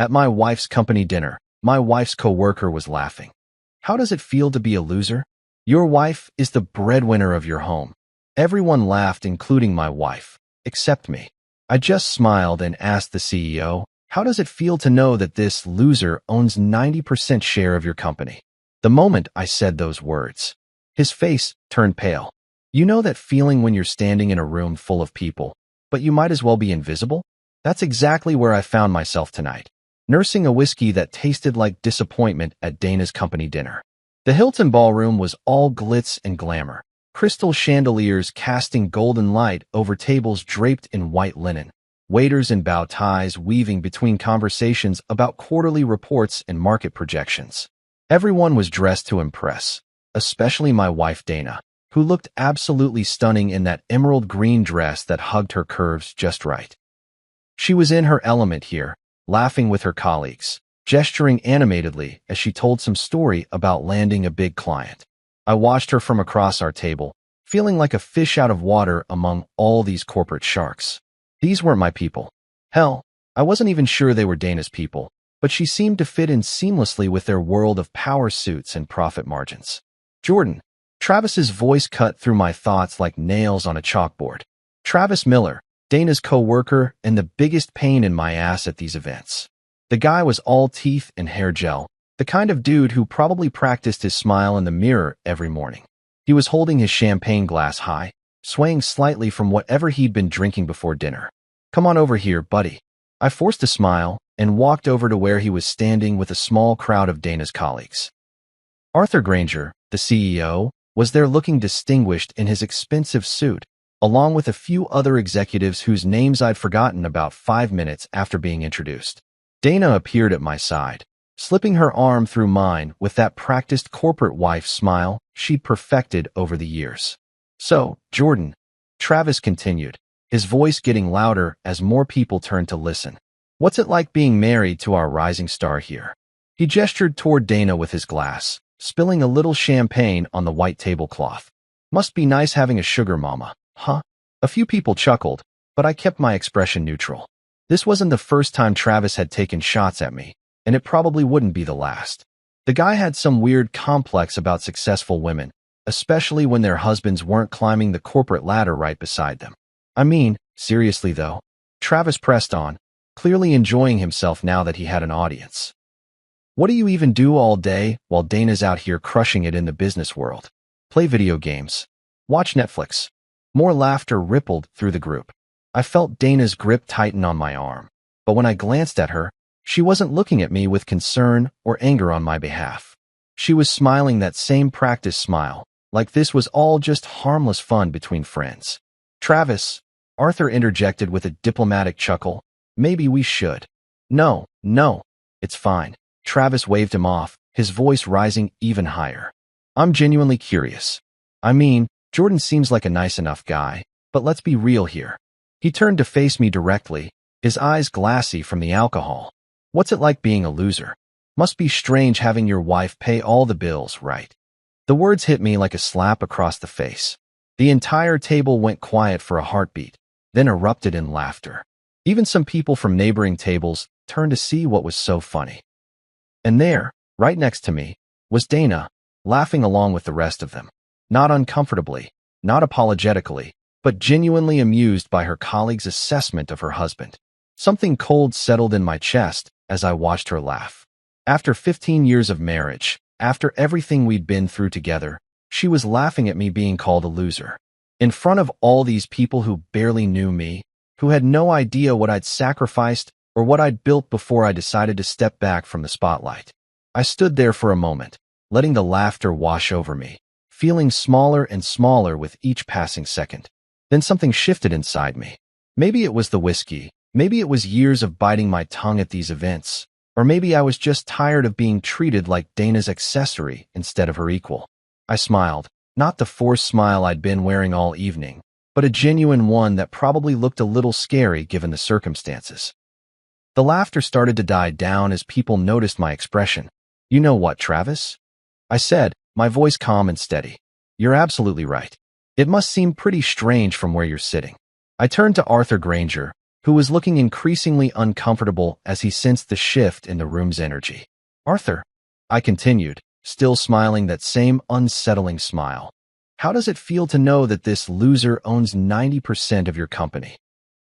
At my wife's company dinner, my wife's coworker was laughing. How does it feel to be a loser? Your wife is the breadwinner of your home. Everyone laughed, including my wife, except me. I just smiled and asked the CEO, how does it feel to know that this loser owns 90% share of your company? The moment I said those words, his face turned pale. You know that feeling when you're standing in a room full of people, but you might as well be invisible? That's exactly where I found myself tonight, nursing a whiskey that tasted like disappointment at Dana's company dinner. The Hilton ballroom was all glitz and glamour, crystal chandeliers casting golden light over tables draped in white linen, waiters in bow ties weaving between conversations about quarterly reports and market projections. Everyone was dressed to impress, especially my wife Dana, who looked absolutely stunning in that emerald green dress that hugged her curves just right. She was in her element here, laughing with her colleagues, gesturing animatedly as she told some story about landing a big client. I watched her from across our table, feeling like a fish out of water among all these corporate sharks. These weren't my people. Hell, I wasn't even sure they were Dana's people, but she seemed to fit in seamlessly with their world of power suits and profit margins. Jordan. Travis's voice cut through my thoughts like nails on a chalkboard. Travis Miller, Dana's coworker and the biggest pain in my ass at these events. The guy was all teeth and hair gel, the kind of dude who probably practiced his smile in the mirror every morning. He was holding his champagne glass high, swaying slightly from whatever he'd been drinking before dinner. Come on over here, buddy. I forced a smile and walked over to where he was standing with a small crowd of Dana's colleagues. Arthur Granger, the CEO, was there looking distinguished in his expensive suit, along with a few other executives whose names I'd forgotten about 5 minutes after being introduced. Dana appeared at my side, slipping her arm through mine with that practiced corporate wife smile she'd perfected over the years. So, Jordan, Travis continued, his voice getting louder as more people turned to listen. What's it like being married to our rising star here? He gestured toward Dana with his glass, spilling a little champagne on the white tablecloth. Must be nice having a sugar mama, huh? A few people chuckled, but I kept my expression neutral. This wasn't the first time Travis had taken shots at me, and it probably wouldn't be the last. The guy had some weird complex about successful women, especially when their husbands weren't climbing the corporate ladder right beside them. I mean, seriously though, Travis pressed on, clearly enjoying himself now that he had an audience. What do you even do all day while Dana's out here crushing it in the business world? Play video games. Watch Netflix. More laughter rippled through the group. I felt Dana's grip tighten on my arm, but when I glanced at her, she wasn't looking at me with concern or anger on my behalf. She was smiling that same practice smile, like this was all just harmless fun between friends. Travis, Arthur interjected with a diplomatic chuckle, maybe we should. No, it's fine. Travis waved him off, his voice rising even higher. I'm genuinely curious. I mean, Jordan seems like a nice enough guy, but let's be real here. He turned to face me directly, his eyes glassy from the alcohol. What's it like being a loser? Must be strange having your wife pay all the bills, right? The words hit me like a slap across the face. The entire table went quiet for a heartbeat, then erupted in laughter. Even some people from neighboring tables turned to see what was so funny. And there, right next to me, was Dana, laughing along with the rest of them. Not uncomfortably, not apologetically, but genuinely amused by her colleague's assessment of her husband. Something cold settled in my chest as I watched her laugh. After 15 years of marriage, after everything we'd been through together, she was laughing at me being called a loser. In front of all these people who barely knew me, who had no idea what I'd sacrificed or what I'd built before I decided to step back from the spotlight. I stood there for a moment, letting the laughter wash over me, feeling smaller and smaller with each passing second. Then something shifted inside me. Maybe it was the whiskey, maybe it was years of biting my tongue at these events, or maybe I was just tired of being treated like Dana's accessory instead of her equal. I smiled, not the forced smile I'd been wearing all evening, but a genuine one that probably looked a little scary given the circumstances. The laughter started to die down as people noticed my expression. You know what, Travis? I said, my voice calm and steady. You're absolutely right. It must seem pretty strange from where you're sitting. I turned to Arthur Granger, who was looking increasingly uncomfortable as he sensed the shift in the room's energy. Arthur, I continued, still smiling that same unsettling smile. How does it feel to know that this loser owns 90% of your company?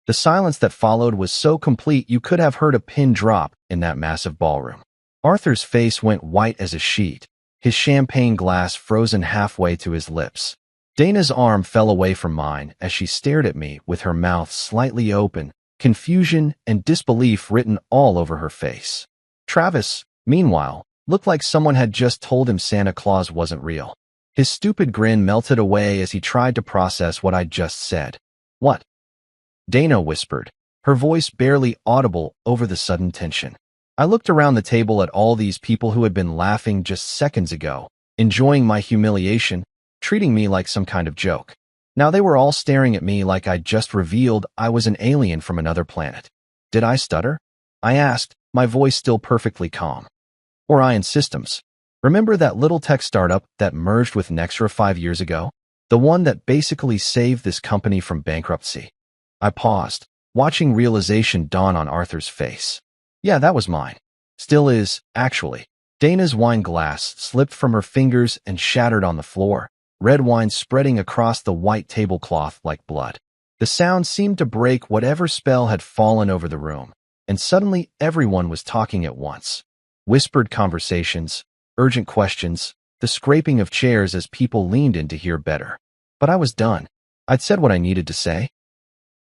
The silence that followed was so complete you could have heard a pin drop in that massive ballroom. Arthur's face went white as a sheet, his champagne glass frozen halfway to his lips. Dana's arm fell away from mine as she stared at me with her mouth slightly open, confusion and disbelief written all over her face. Travis, meanwhile, looked like someone had just told him Santa Claus wasn't real. His stupid grin melted away as he tried to process what I'd just said. What? Dana whispered, her voice barely audible over the sudden tension. I looked around the table at all these people who had been laughing just seconds ago, enjoying my humiliation, treating me like some kind of joke. Now they were all staring at me like I'd just revealed I was an alien from another planet. Did I stutter? I asked, my voice still perfectly calm. Orion Systems. Remember that little tech startup that merged with Nextra 5 years ago? The one that basically saved this company from bankruptcy. I paused, watching realization dawn on Arthur's face. Yeah, that was mine. Still is, actually. Dana's wine glass slipped from her fingers and shattered on the floor, red wine spreading across the white tablecloth like blood. The sound seemed to break whatever spell had fallen over the room, and suddenly everyone was talking at once. Whispered conversations, urgent questions, the scraping of chairs as people leaned in to hear better. But I was done. I'd said what I needed to say.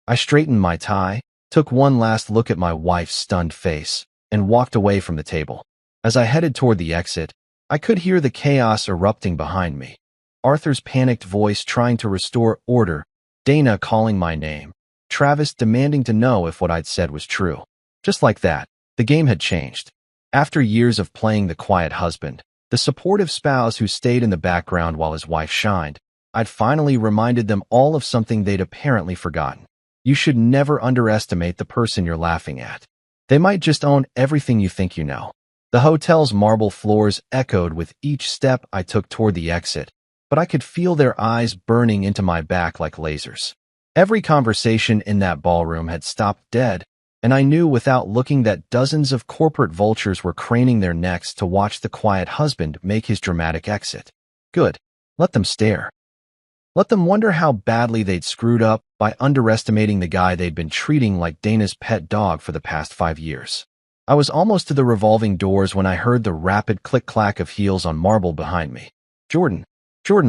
I straightened my tie, took one last look at my wife's stunned face, and walked away from the table. As I headed toward the exit, I could hear the chaos erupting behind me. Arthur's panicked voice trying to restore order, Dana calling my name, Travis demanding to know if what I'd said was true. Just like that, the game had changed. After years of playing the quiet husband, the supportive spouse who stayed in the background while his wife shined, I'd finally reminded them all of something they'd apparently forgotten. You should never underestimate the person you're laughing at. They might just own everything you think you know. The hotel's marble floors echoed with each step I took toward the exit, but I could feel their eyes burning into my back like lasers. Every conversation in that ballroom had stopped dead, and I knew without looking that dozens of corporate vultures were craning their necks to watch the quiet husband make his dramatic exit. Good. Let them stare. Let them wonder how badly they'd screwed up by underestimating the guy they'd been treating like Dana's pet dog for the past 5 years. I was almost to the revolving doors when I heard the rapid click-clack of heels on marble behind me. Jordan,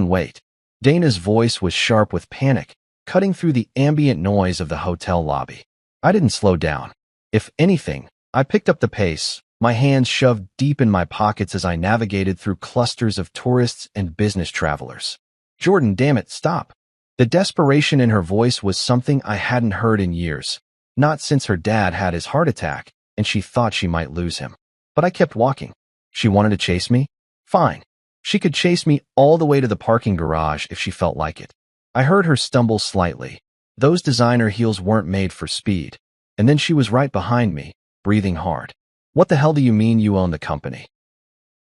wait. Dana's voice was sharp with panic, cutting through the ambient noise of the hotel lobby. I didn't slow down. If anything, I picked up the pace, my hands shoved deep in my pockets as I navigated through clusters of tourists and business travelers. Jordan, damn it, stop. The desperation in her voice was something I hadn't heard in years, not since her dad had his heart attack, and she thought she might lose him. But I kept walking. She wanted to chase me? Fine. She could chase me all the way to the parking garage if she felt like it. I heard her stumble slightly. Those designer heels weren't made for speed. And then she was right behind me, breathing hard. What the hell do you mean you own the company?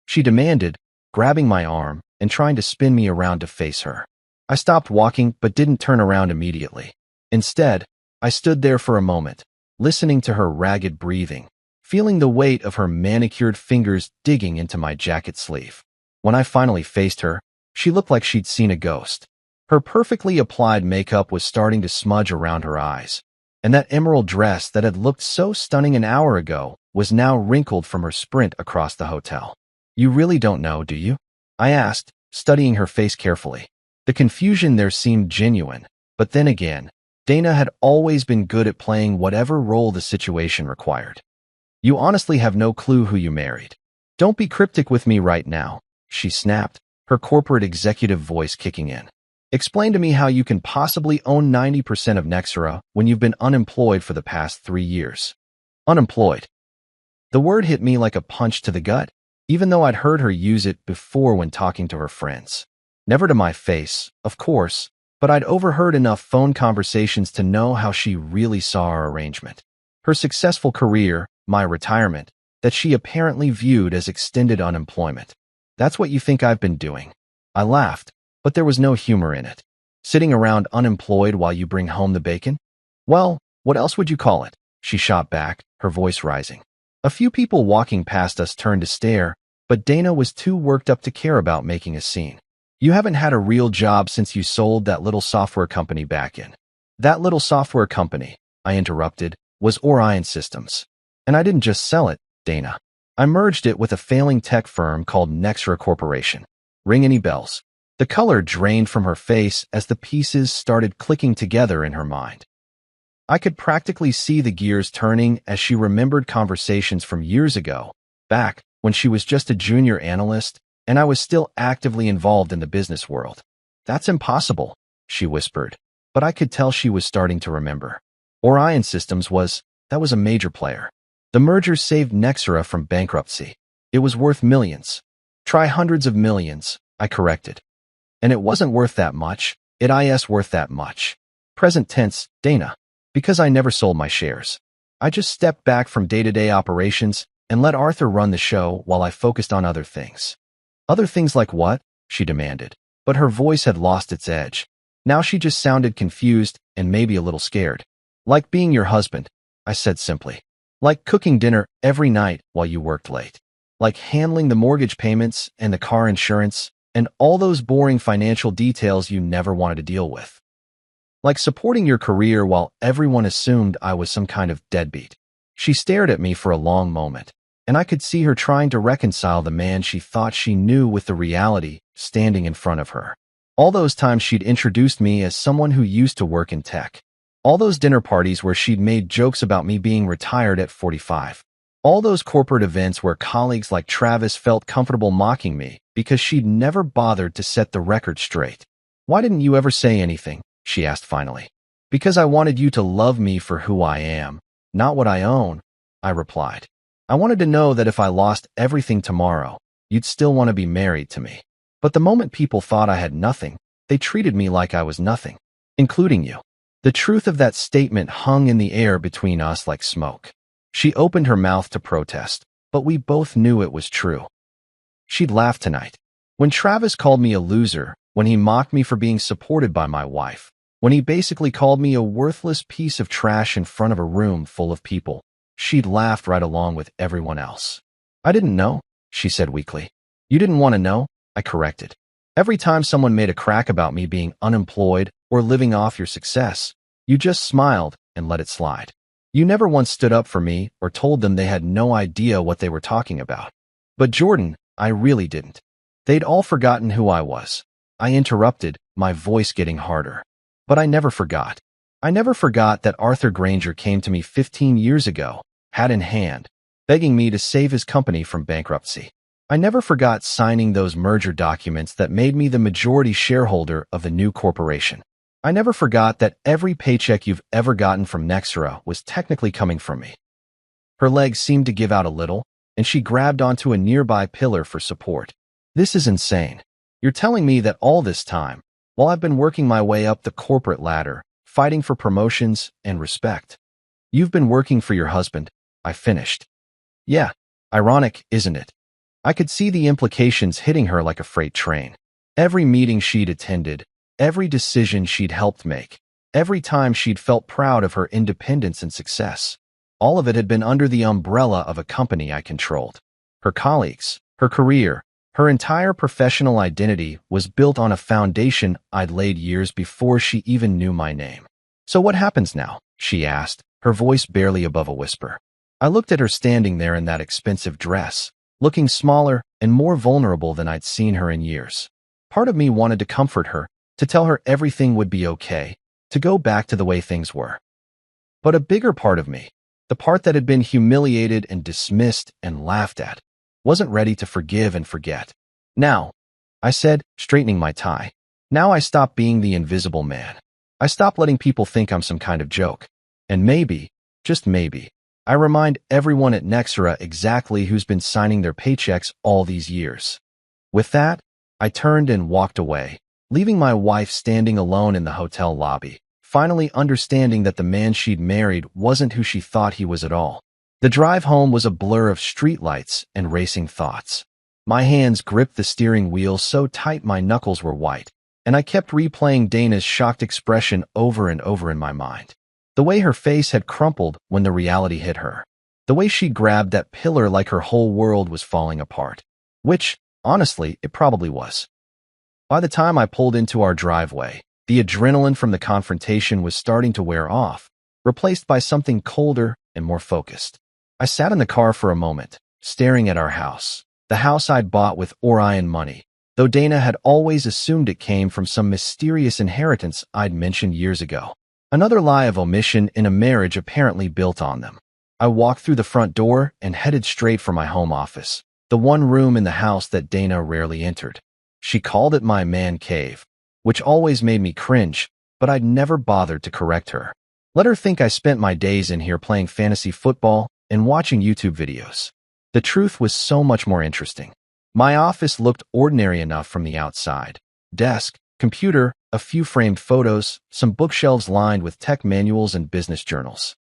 She demanded, grabbing my arm and trying to spin me around to face her. I stopped walking but didn't turn around immediately. Instead, I stood there for a moment, listening to her ragged breathing, feeling the weight of her manicured fingers digging into my jacket sleeve. When I finally faced her, she looked like she'd seen a ghost. Her perfectly applied makeup was starting to smudge around her eyes, and that emerald dress that had looked so stunning an hour ago was now wrinkled from her sprint across the hotel. You really don't know, do you? I asked, studying her face carefully. The confusion there seemed genuine, but then again, Dana had always been good at playing whatever role the situation required. You honestly have no clue who you married. Don't be cryptic with me right now, she snapped, her corporate executive voice kicking in. Explain to me how you can possibly own 90% of Nexera when you've been unemployed for the past 3 years. Unemployed. The word hit me like a punch to the gut, even though I'd heard her use it before when talking to her friends. Never to my face, of course, but I'd overheard enough phone conversations to know how she really saw our arrangement. Her successful career, my retirement, that she apparently viewed as extended unemployment. That's what you think I've been doing. I laughed, but there was no humor in it. Sitting around unemployed while you bring home the bacon? Well, What else would you call it? She shot back, her voice rising. A few people walking past us turned to stare, but Dana was too worked up to care about making a scene. You haven't had a real job since you sold that little software company back in. That little software company, I interrupted, was Orion Systems. And I didn't just sell it, Dana. I merged it with a failing tech firm called Nexra Corporation. Ring any bells? The color drained from her face as the pieces started clicking together in her mind. I could practically see the gears turning as she remembered conversations from years ago, back when she was just a junior analyst and I was still actively involved in the business world. That's impossible, she whispered, but I could tell she was starting to remember. Orion Systems that was a major player. The merger saved Nexra from bankruptcy. It was worth millions. Try hundreds of millions, I corrected. And it wasn't worth that much. It is worth that much. Present tense, Dana. Because I never sold my shares. I just stepped back from day-to-day operations and let Arthur run the show while I focused on other things. Other things like what? She demanded. But her voice had lost its edge. Now she just sounded confused and maybe a little scared. Like being your husband, I said simply. Like cooking dinner every night while you worked late. Like handling the mortgage payments and the car insurance and all those boring financial details you never wanted to deal with. Like supporting your career while everyone assumed I was some kind of deadbeat. She stared at me for a long moment, and I could see her trying to reconcile the man she thought she knew with the reality standing in front of her. All those times she'd introduced me as someone who used to work in tech. All those dinner parties where she'd made jokes about me being retired at 45. All those corporate events where colleagues like Travis felt comfortable mocking me because she'd never bothered to set the record straight. Why didn't you ever say anything? She asked finally. Because I wanted you to love me for who I am, not what I own, I replied. I wanted to know that if I lost everything tomorrow, you'd still want to be married to me. But the moment people thought I had nothing, they treated me like I was nothing, including you. The truth of that statement hung in the air between us like smoke. She opened her mouth to protest, but we both knew it was true. She'd laughed tonight. When Travis called me a loser, when he mocked me for being supported by my wife, when he basically called me a worthless piece of trash in front of a room full of people, she'd laughed right along with everyone else. I didn't know, she said weakly. You didn't want to know, I corrected. Every time someone made a crack about me being unemployed or living off your success, you just smiled and let it slide. You never once stood up for me or told them they had no idea what they were talking about. But Jordan, I really didn't. They'd all forgotten who I was. I interrupted, my voice getting harder. But I never forgot. I never forgot that Arthur Granger came to me 15 years ago, hat in hand, begging me to save his company from bankruptcy. I never forgot signing those merger documents that made me the majority shareholder of the new corporation. I never forgot that every paycheck you've ever gotten from Nexra was technically coming from me. Her legs seemed to give out a little, and she grabbed onto a nearby pillar for support. This is insane. You're telling me that all this time, while I've been working my way up the corporate ladder, fighting for promotions and respect, you've been working for your husband, I finished. Yeah, ironic, isn't it? I could see the implications hitting her like a freight train. Every meeting she'd attended, every decision she'd helped make, every time she'd felt proud of her independence and success, all of it had been under the umbrella of a company I controlled. Her colleagues, her career, her entire professional identity was built on a foundation I'd laid years before she even knew my name. So what happens now? She asked, her voice barely above a whisper. I looked at her standing there in that expensive dress, looking smaller and more vulnerable than I'd seen her in years. Part of me wanted to comfort her, to tell her everything would be okay, to go back to the way things were. But a bigger part of me, the part that had been humiliated and dismissed and laughed at, wasn't ready to forgive and forget. Now, I said, straightening my tie, now I stop being the invisible man. I stop letting people think I'm some kind of joke. And maybe, just maybe, I remind everyone at Nexra exactly who's been signing their paychecks all these years. With that, I turned and walked away, leaving my wife standing alone in the hotel lobby, finally understanding that the man she'd married wasn't who she thought he was at all. The drive home was a blur of streetlights and racing thoughts. My hands gripped the steering wheel so tight my knuckles were white, and I kept replaying Dana's shocked expression over and over in my mind. The way her face had crumpled when the reality hit her. The way she grabbed that pillar like her whole world was falling apart. Which, honestly, it probably was. By the time I pulled into our driveway, the adrenaline from the confrontation was starting to wear off, replaced by something colder and more focused. I sat in the car for a moment, staring at our house. The house I'd bought with Orion money, though Dana had always assumed it came from some mysterious inheritance I'd mentioned years ago. Another lie of omission in a marriage apparently built on them. I walked through the front door and headed straight for my home office, the one room in the house that Dana rarely entered. She called it my man cave, which always made me cringe, but I'd never bothered to correct her. Let her think I spent my days in here playing fantasy football and watching YouTube videos. The truth was so much more interesting. My office looked ordinary enough from the outside. Desk, computer, a few framed photos, some bookshelves lined with tech manuals and business journals.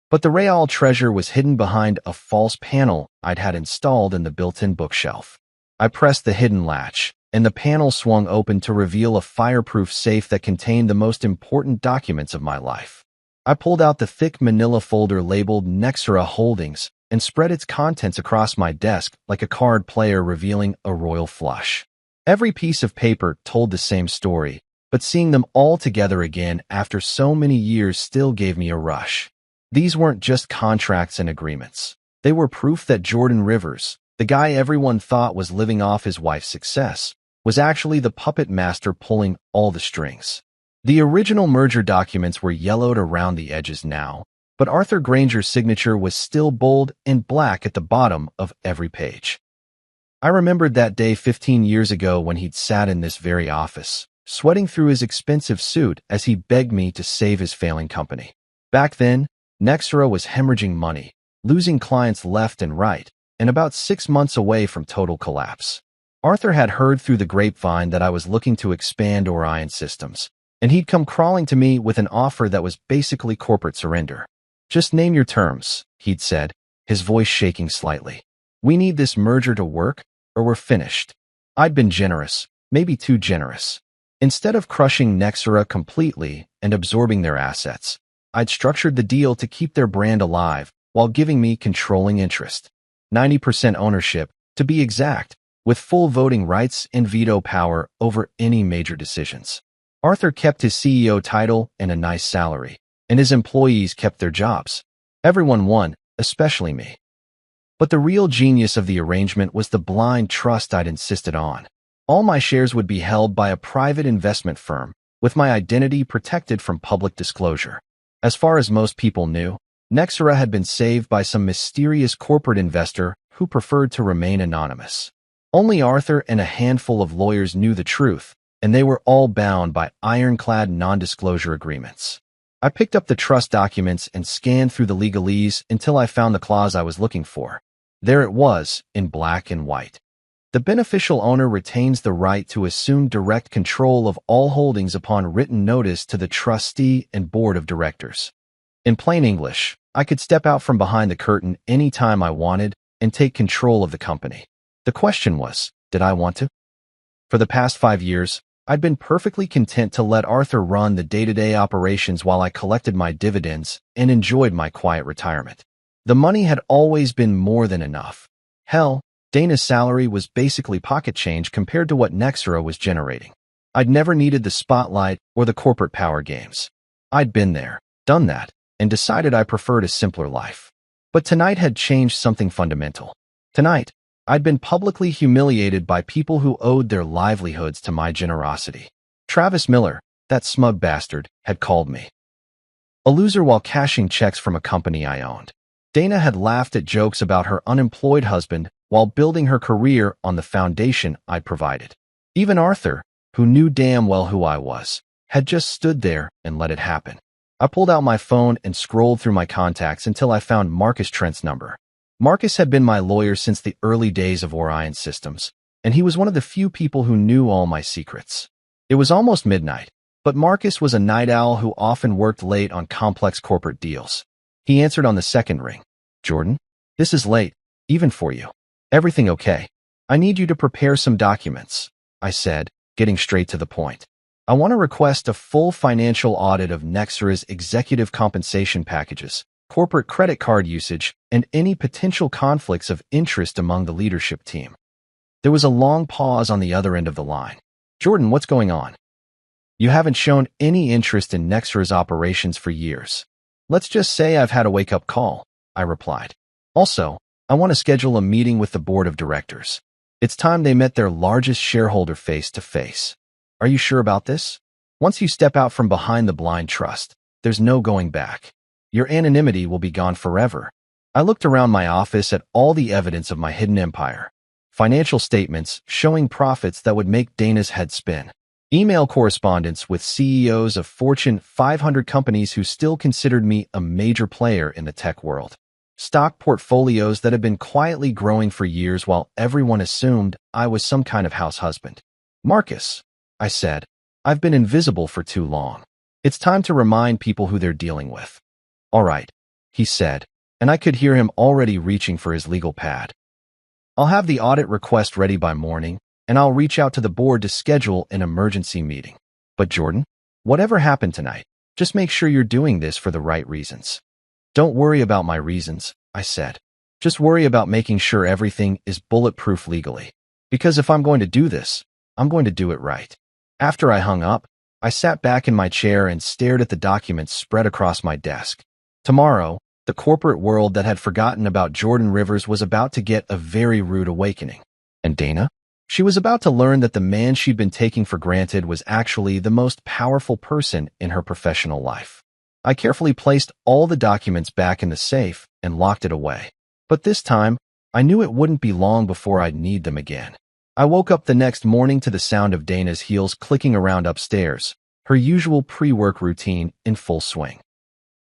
But the real treasure was hidden behind a false panel I'd had installed in the built-in bookshelf. I pressed the hidden latch, and the panel swung open to reveal a fireproof safe that contained the most important documents of my life. I pulled out the thick manila folder labeled Nexera Holdings and spread its contents across my desk like a card player revealing a royal flush. Every piece of paper told the same story, but seeing them all together again after so many years still gave me a rush. These weren't just contracts and agreements. They were proof that Jordan Rivers, the guy everyone thought was living off his wife's success, was actually the puppet master pulling all the strings. The original merger documents were yellowed around the edges now, but Arthur Granger's signature was still bold and black at the bottom of every page. I remembered that day 15 years ago when he'd sat in this very office, sweating through his expensive suit as he begged me to save his failing company. Back then, Nexera was hemorrhaging money, losing clients left and right, and about 6 months away from total collapse. Arthur had heard through the grapevine that I was looking to expand Orion Systems, and he'd come crawling to me with an offer that was basically corporate surrender. "Just name your terms," he'd said, his voice shaking slightly. "We need this merger to work, or we're finished." I'd been generous, maybe too generous. Instead of crushing Nexera completely and absorbing their assets, I'd structured the deal to keep their brand alive while giving me controlling interest. 90% ownership, to be exact, with full voting rights and veto power over any major decisions. Arthur kept his CEO title and a nice salary, and his employees kept their jobs. Everyone won, especially me. But the real genius of the arrangement was the blind trust I'd insisted on. All my shares would be held by a private investment firm, with my identity protected from public disclosure. As far as most people knew, Nexera had been saved by some mysterious corporate investor who preferred to remain anonymous. Only Arthur and a handful of lawyers knew the truth, and they were all bound by ironclad non-disclosure agreements. I picked up the trust documents and scanned through the legalese until I found the clause I was looking for. There it was, in black and white. The beneficial owner retains the right to assume direct control of all holdings upon written notice to the trustee and board of directors. In plain English, I could step out from behind the curtain any time I wanted and take control of the company. The question was, did I want to? For the past 5 years, I'd been perfectly content to let Arthur run the day-to-day operations while I collected my dividends and enjoyed my quiet retirement. The money had always been more than enough. Hell, Dana's salary was basically pocket change compared to what Nexera was generating. I'd never needed the spotlight or the corporate power games. I'd been there, done that, and decided I preferred a simpler life. But tonight had changed something fundamental. Tonight, I'd been publicly humiliated by people who owed their livelihoods to my generosity. Travis Miller, that smug bastard, had called me a loser while cashing checks from a company I owned. Dana had laughed at jokes about her unemployed husband while building her career on the foundation I'd provided. Even Arthur, who knew damn well who I was, had just stood there and let it happen. I pulled out my phone and scrolled through my contacts until I found Marcus Trent's number. Marcus had been my lawyer since the early days of Orion Systems, and he was one of the few people who knew all my secrets. It was almost midnight, but Marcus was a night owl who often worked late on complex corporate deals. He answered on the second ring. "Jordan, this is late, even for you. Everything okay? I need you to prepare some documents," I said, getting straight to the point. I want to request a full financial audit of Nexra's executive compensation packages, corporate credit card usage, and any potential conflicts of interest among the leadership team. There was a long pause on the other end of the line. Jordan, what's going on? You haven't shown any interest in Nexra's operations for years. Let's just say I've had a wake-up call, I replied. Also, I want to schedule a meeting with the board of directors. It's time they met their largest shareholder face-to-face. Are you sure about this? Once you step out from behind the blind trust, there's no going back. Your anonymity will be gone forever. I looked around my office at all the evidence of my hidden empire. Financial statements showing profits that would make Dana's head spin. Email correspondence with CEOs of Fortune 500 companies who still considered me a major player in the tech world. Stock portfolios that had been quietly growing for years while everyone assumed I was some kind of house husband. Marcus, I said, I've been invisible for too long. It's time to remind people who they're dealing with. All right, he said, and I could hear him already reaching for his legal pad. I'll have the audit request ready by morning, and I'll reach out to the board to schedule an emergency meeting. But Jordan, whatever happened tonight, just make sure you're doing this for the right reasons. Don't worry about my reasons, I said. Just worry about making sure everything is bulletproof legally. Because if I'm going to do this, I'm going to do it right. After I hung up, I sat back in my chair and stared at the documents spread across my desk. Tomorrow, the corporate world that had forgotten about Jordan Rivers was about to get a very rude awakening. And Dana? She was about to learn that the man she'd been taking for granted was actually the most powerful person in her professional life. I carefully placed all the documents back in the safe and locked it away. But this time, I knew it wouldn't be long before I'd need them again. I woke up the next morning to the sound of Dana's heels clicking around upstairs, her usual pre-work routine in full swing.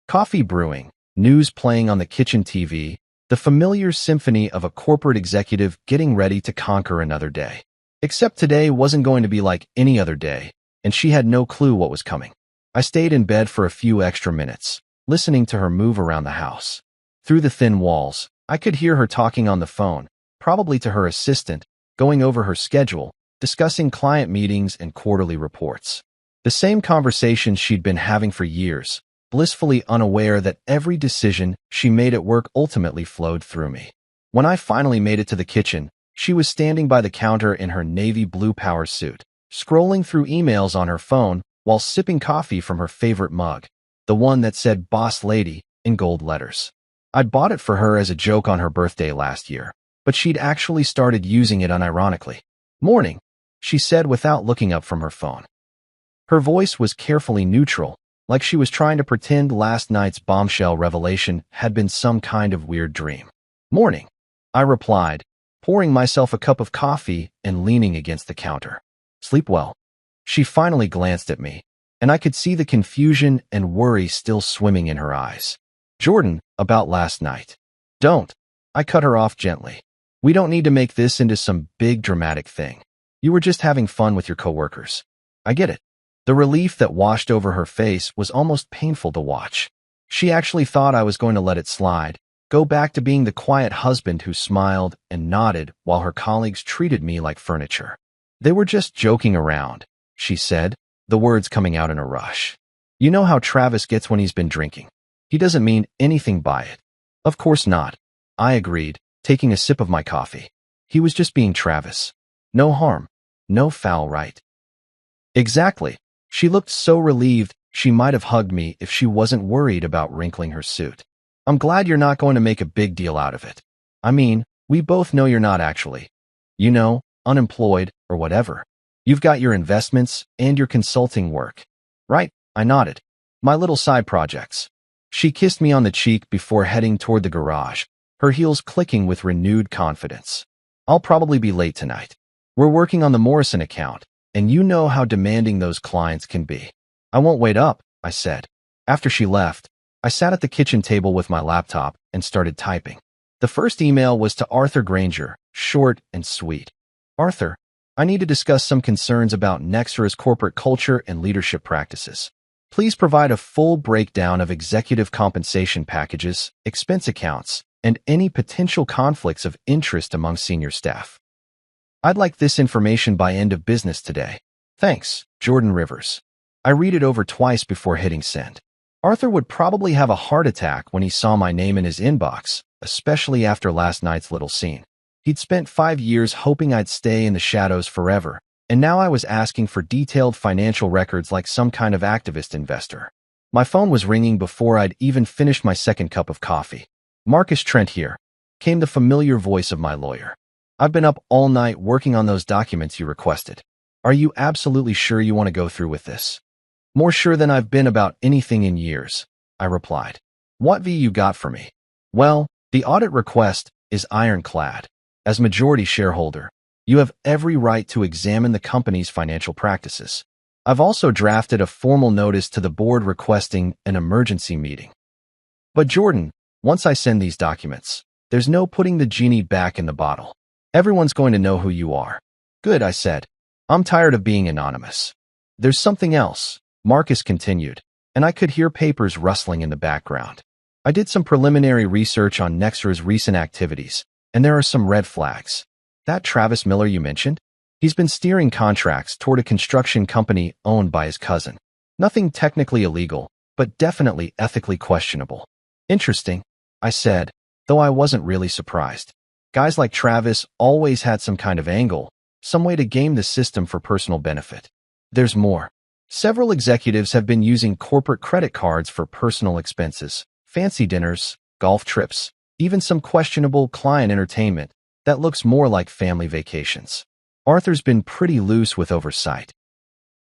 Coffee brewing, news playing on the kitchen TV, the familiar symphony of a corporate executive getting ready to conquer another day. Except today wasn't going to be like any other day, and she had no clue what was coming. I stayed in bed for a few extra minutes, listening to her move around the house. Through the thin walls, I could hear her talking on the phone, probably to her assistant, going over her schedule, discussing client meetings and quarterly reports. The same conversations she'd been having for years, blissfully unaware that every decision she made at work ultimately flowed through me. When I finally made it to the kitchen, she was standing by the counter in her navy blue power suit, scrolling through emails on her phone while sipping coffee from her favorite mug, the one that said Boss Lady in gold letters. I'd bought it for her as a joke on her birthday last year, but she'd actually started using it unironically. Morning, she said without looking up from her phone. Her voice was carefully neutral, like she was trying to pretend last night's bombshell revelation had been some kind of weird dream. Morning, I replied, pouring myself a cup of coffee and leaning against the counter. Sleep well. She finally glanced at me, and I could see the confusion and worry still swimming in her eyes. Jordan, about last night. Don't. I cut her off gently. We don't need to make this into some big dramatic thing. You were just having fun with your coworkers. I get it. The relief that washed over her face was almost painful to watch. She actually thought I was going to let it slide, go back to being the quiet husband who smiled and nodded while her colleagues treated me like furniture. They were just joking around, she said, the words coming out in a rush. You know how Travis gets when he's been drinking. He doesn't mean anything by it. Of course not, I agreed, taking a sip of my coffee. He was just being Travis. No harm, no foul, right? Exactly. She looked so relieved she might have hugged me if she wasn't worried about wrinkling her suit. I'm glad you're not going to make a big deal out of it. I mean, we both know you're not actually. You know, unemployed or whatever. You've got your investments and your consulting work. Right? I nodded. My little side projects. She kissed me on the cheek before heading toward the garage, her heels clicking with renewed confidence. I'll probably be late tonight. We're working on the Morrison account, and you know how demanding those clients can be. I won't wait up, I said. After she left, I sat at the kitchen table with my laptop and started typing. The first email was to Arthur Granger, short and sweet. Arthur, I need to discuss some concerns about Nexra's corporate culture and leadership practices. Please provide a full breakdown of executive compensation packages, expense accounts, and any potential conflicts of interest among senior staff. I'd like this information by end of business today. Thanks, Jordan Rivers. I read it over twice before hitting send. Arthur would probably have a heart attack when he saw my name in his inbox, especially after last night's little scene. He'd spent 5 years hoping I'd stay in the shadows forever, and now I was asking for detailed financial records like some kind of activist investor. My phone was ringing before I'd even finished my second cup of coffee. Marcus Trent here, came the familiar voice of my lawyer. I've been up all night working on those documents you requested. Are you absolutely sure you want to go through with this? More sure than I've been about anything in years, I replied. What V you got for me? Well, the audit request is ironclad. As majority shareholder, you have every right to examine the company's financial practices. I've also drafted a formal notice to the board requesting an emergency meeting. But Jordan, once I send these documents, there's no putting the genie back in the bottle. Everyone's going to know who you are. Good, I said. I'm tired of being anonymous. There's something else, Marcus continued, and I could hear papers rustling in the background. I did some preliminary research on Nexra's recent activities, and there are some red flags. That Travis Miller you mentioned? He's been steering contracts toward a construction company owned by his cousin. Nothing technically illegal, but definitely ethically questionable. Interesting, I said, though I wasn't really surprised. Guys like Travis always had some kind of angle, some way to game the system for personal benefit. There's more. Several executives have been using corporate credit cards for personal expenses, fancy dinners, golf trips, even some questionable client entertainment that looks more like family vacations. Arthur's been pretty loose with oversight.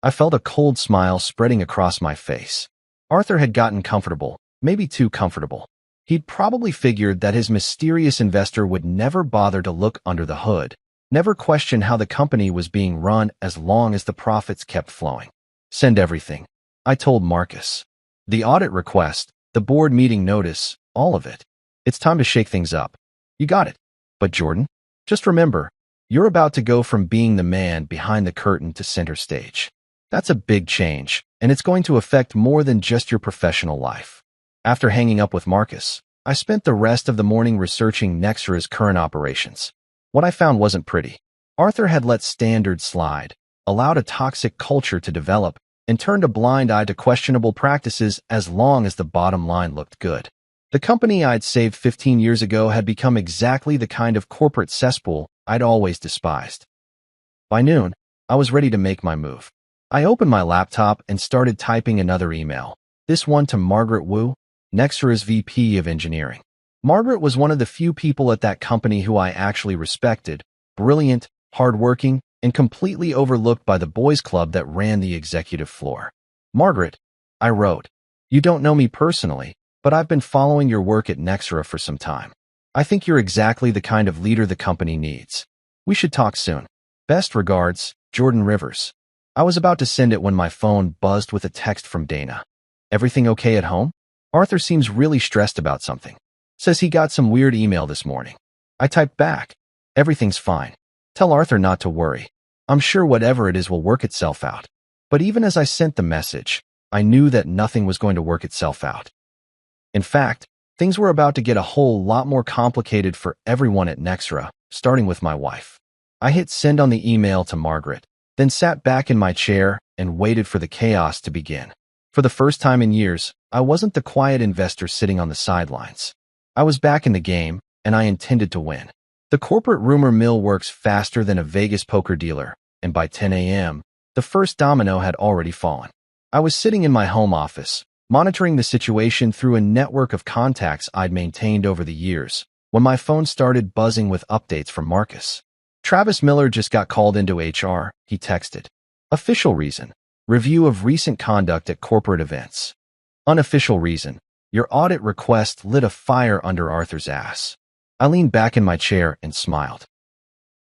I felt a cold smile spreading across my face. Arthur had gotten comfortable, maybe too comfortable. He'd probably figured that his mysterious investor would never bother to look under the hood, never question how the company was being run as long as the profits kept flowing. Send everything, I told Marcus. The audit request, the board meeting notice, all of it. It's time to shake things up. You got it. But Jordan, just remember, you're about to go from being the man behind the curtain to center stage. That's a big change, and it's going to affect more than just your professional life. After hanging up with Marcus, I spent the rest of the morning researching Nexra's current operations. What I found wasn't pretty. Arthur had let standards slide, allowed a toxic culture to develop, and turned a blind eye to questionable practices as long as the bottom line looked good. The company I'd saved 15 years ago had become exactly the kind of corporate cesspool I'd always despised. By noon, I was ready to make my move. I opened my laptop and started typing another email, this one to Margaret Wu, Nexra's VP of Engineering. Margaret was one of the few people at that company who I actually respected, brilliant, hardworking, and completely overlooked by the boys' club that ran the executive floor. Margaret, I wrote, you don't know me personally, but I've been following your work at Nexra for some time. I think you're exactly the kind of leader the company needs. We should talk soon. Best regards, Jordan Rivers. I was about to send it when my phone buzzed with a text from Dana. Everything okay at home? Arthur seems really stressed about something. Says he got some weird email this morning. I typed back. Everything's fine. Tell Arthur not to worry. I'm sure whatever it is will work itself out. But even as I sent the message, I knew that nothing was going to work itself out. In fact, things were about to get a whole lot more complicated for everyone at Nexra, starting with my wife. I hit send on the email to Margaret, then sat back in my chair and waited for the chaos to begin. For the first time in years, I wasn't the quiet investor sitting on the sidelines. I was back in the game, and I intended to win. The corporate rumor mill works faster than a Vegas poker dealer, and by 10 a.m., the first domino had already fallen. I was sitting in my home office, monitoring the situation through a network of contacts I'd maintained over the years, when my phone started buzzing with updates from Marcus. Travis Miller just got called into HR, he texted. Official reason: review of recent conduct at corporate events. Unofficial reason: your audit request lit a fire under Arthur's ass. I leaned back in my chair and smiled.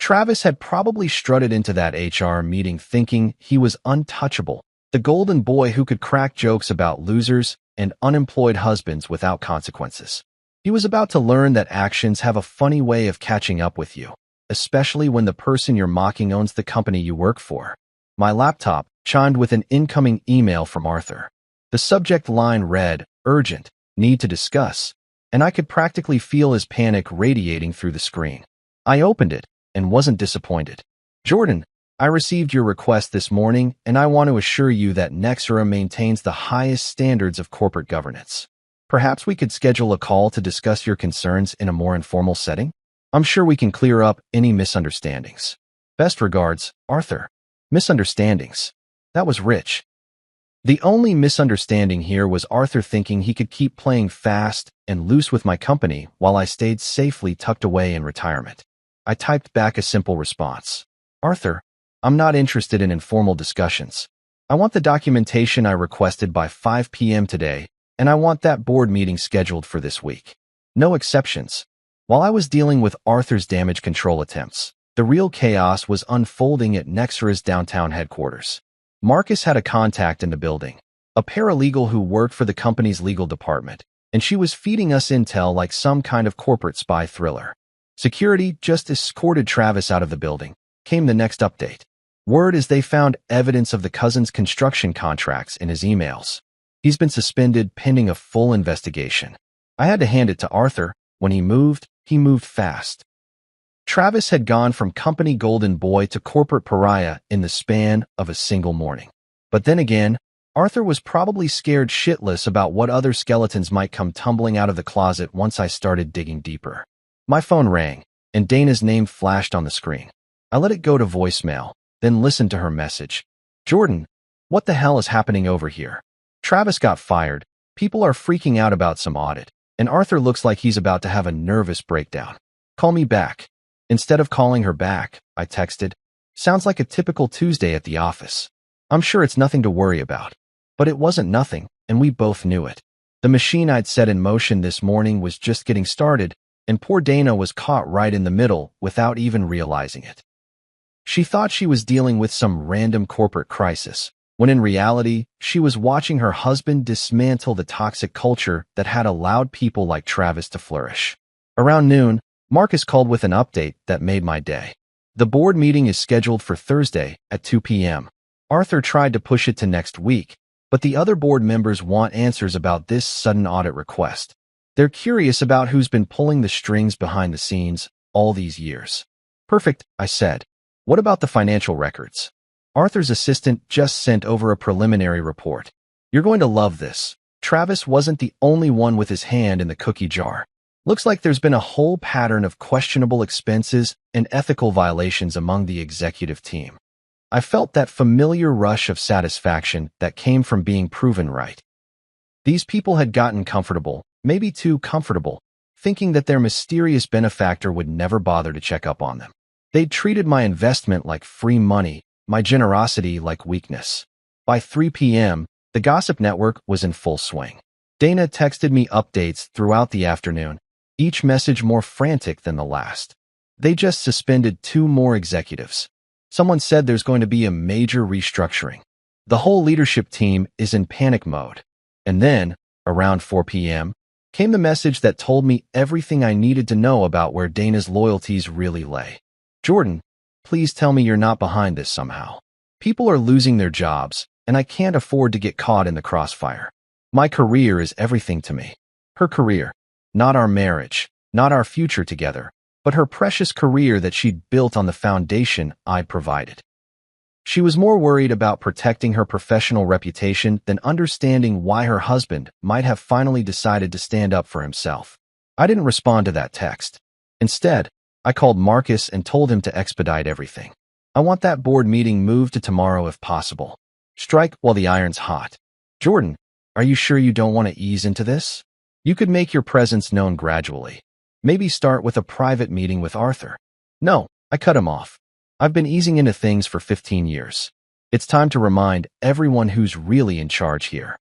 Travis had probably strutted into that HR meeting thinking he was untouchable, the golden boy who could crack jokes about losers and unemployed husbands without consequences. He was about to learn that actions have a funny way of catching up with you, especially when the person you're mocking owns the company you work for. My laptop chimed with an incoming email from Arthur. The subject line read, urgent, need to discuss, and I could practically feel his panic radiating through the screen. I opened it and wasn't disappointed. Jordan, I received your request this morning, and I want to assure you that Nexera maintains the highest standards of corporate governance. Perhaps we could schedule a call to discuss your concerns in a more informal setting? I'm sure we can clear up any misunderstandings. Best regards, Arthur. Misunderstandings. That was rich. The only misunderstanding here was Arthur thinking he could keep playing fast and loose with my company while I stayed safely tucked away in retirement. I typed back a simple response. Arthur, I'm not interested in informal discussions. I want the documentation I requested by 5 p.m. today, and I want that board meeting scheduled for this week. No exceptions. While I was dealing with Arthur's damage control attempts, the real chaos was unfolding at Nexera's downtown headquarters. Marcus had a contact in the building, a paralegal who worked for the company's legal department, and she was feeding us intel like some kind of corporate spy thriller. Security just escorted Travis out of the building. Came the next update. Word is they found evidence of the cousin's construction contracts in his emails. He's been suspended pending a full investigation. I had to hand it to Arthur. When he moved fast. Travis had gone from company golden boy to corporate pariah in the span of a single morning. But then again, Arthur was probably scared shitless about what other skeletons might come tumbling out of the closet once I started digging deeper. My phone rang, and Dana's name flashed on the screen. I let it go to voicemail, then listened to her message. Jordan, what the hell is happening over here? Travis got fired, people are freaking out about some audit, and Arthur looks like he's about to have a nervous breakdown. Call me back. Instead of calling her back, I texted. Sounds like a typical Tuesday at the office. I'm sure it's nothing to worry about. But it wasn't nothing, and we both knew it. The machine I'd set in motion this morning was just getting started, and poor Dana was caught right in the middle without even realizing it. She thought she was dealing with some random corporate crisis, when in reality, she was watching her husband dismantle the toxic culture that had allowed people like Travis to flourish. Around noon, Marcus called with an update that made my day. The board meeting is scheduled for Thursday at 2 p.m. Arthur tried to push it to next week, but the other board members want answers about this sudden audit request. They're curious about who's been pulling the strings behind the scenes all these years. Perfect, I said. What about the financial records? Arthur's assistant just sent over a preliminary report. You're going to love this. Travis wasn't the only one with his hand in the cookie jar. Looks like there's been a whole pattern of questionable expenses and ethical violations among the executive team. I felt that familiar rush of satisfaction that came from being proven right. These people had gotten comfortable, maybe too comfortable, thinking that their mysterious benefactor would never bother to check up on them. They'd treated my investment like free money, my generosity like weakness. By 3 p.m., the gossip network was in full swing. Dana texted me updates throughout the afternoon, each message more frantic than the last. They just suspended 2 more executives. Someone said there's going to be a major restructuring. The whole leadership team is in panic mode. And then, around 4 p.m., came the message that told me everything I needed to know about where Dana's loyalties really lay. Jordan, please tell me you're not behind this somehow. People are losing their jobs, and I can't afford to get caught in the crossfire. My career is everything to me. Her career. Not our marriage, not our future together, but her precious career that she'd built on the foundation I provided. She was more worried about protecting her professional reputation than understanding why her husband might have finally decided to stand up for himself. I didn't respond to that text. Instead, I called Marcus and told him to expedite everything. I want that board meeting moved to tomorrow if possible. Strike while the iron's hot. Jordan, are you sure you don't want to ease into this? You could make your presence known gradually. Maybe start with a private meeting with Arthur. No, I cut him off. I've been easing into things for 15 years. It's time to remind everyone who's really in charge here.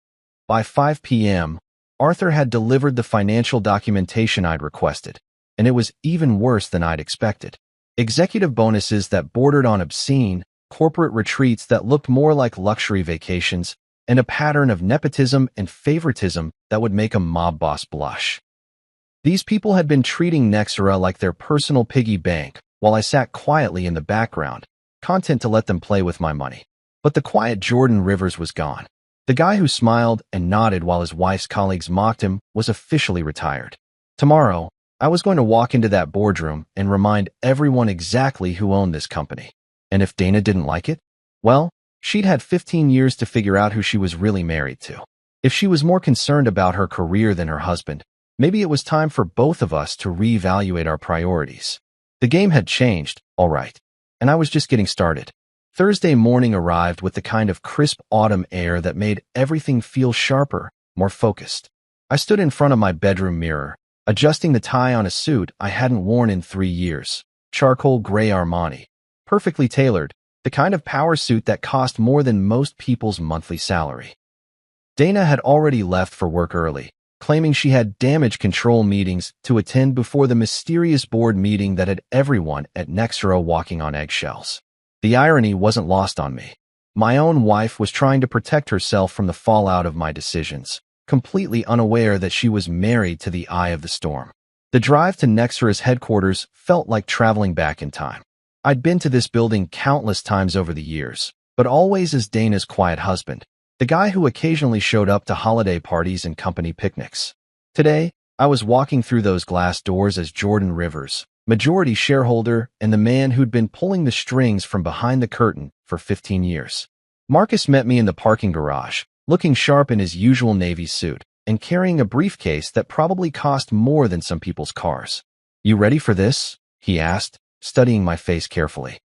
By 5 p.m., Arthur had delivered the financial documentation I'd requested, and it was even worse than I'd expected. Executive bonuses that bordered on obscene, corporate retreats that looked more like luxury vacations, and a pattern of nepotism and favoritism that would make a mob boss blush. These people had been treating Nexera like their personal piggy bank, while I sat quietly in the background, content to let them play with my money. But the quiet Jordan Rivers was gone. The guy who smiled and nodded while his wife's colleagues mocked him was officially retired. Tomorrow, I was going to walk into that boardroom and remind everyone exactly who owned this company. And if Dana didn't like it? Well, she'd had 15 years to figure out who she was really married to. If she was more concerned about her career than her husband, maybe it was time for both of us to reevaluate our priorities. The game had changed, all right, and I was just getting started. Thursday morning arrived with the kind of crisp autumn air that made everything feel sharper, more focused. I stood in front of my bedroom mirror, adjusting the tie on a suit I hadn't worn in 3 years. Charcoal gray Armani. Perfectly tailored, the kind of power suit that cost more than most people's monthly salary. Dana had already left for work early, claiming she had damage control meetings to attend before the mysterious board meeting that had everyone at Nextera walking on eggshells. The irony wasn't lost on me. My own wife was trying to protect herself from the fallout of my decisions, completely unaware that she was married to the eye of the storm. The drive to Nextera's headquarters felt like traveling back in time. I'd been to this building countless times over the years, but always as Dana's quiet husband, the guy who occasionally showed up to holiday parties and company picnics. Today, I was walking through those glass doors as Jordan Rivers, majority shareholder and the man who'd been pulling the strings from behind the curtain for 15 years. Marcus met me in the parking garage, looking sharp in his usual Navy suit and carrying a briefcase that probably cost more than some people's cars. "You ready for this?" he asked, studying my face carefully.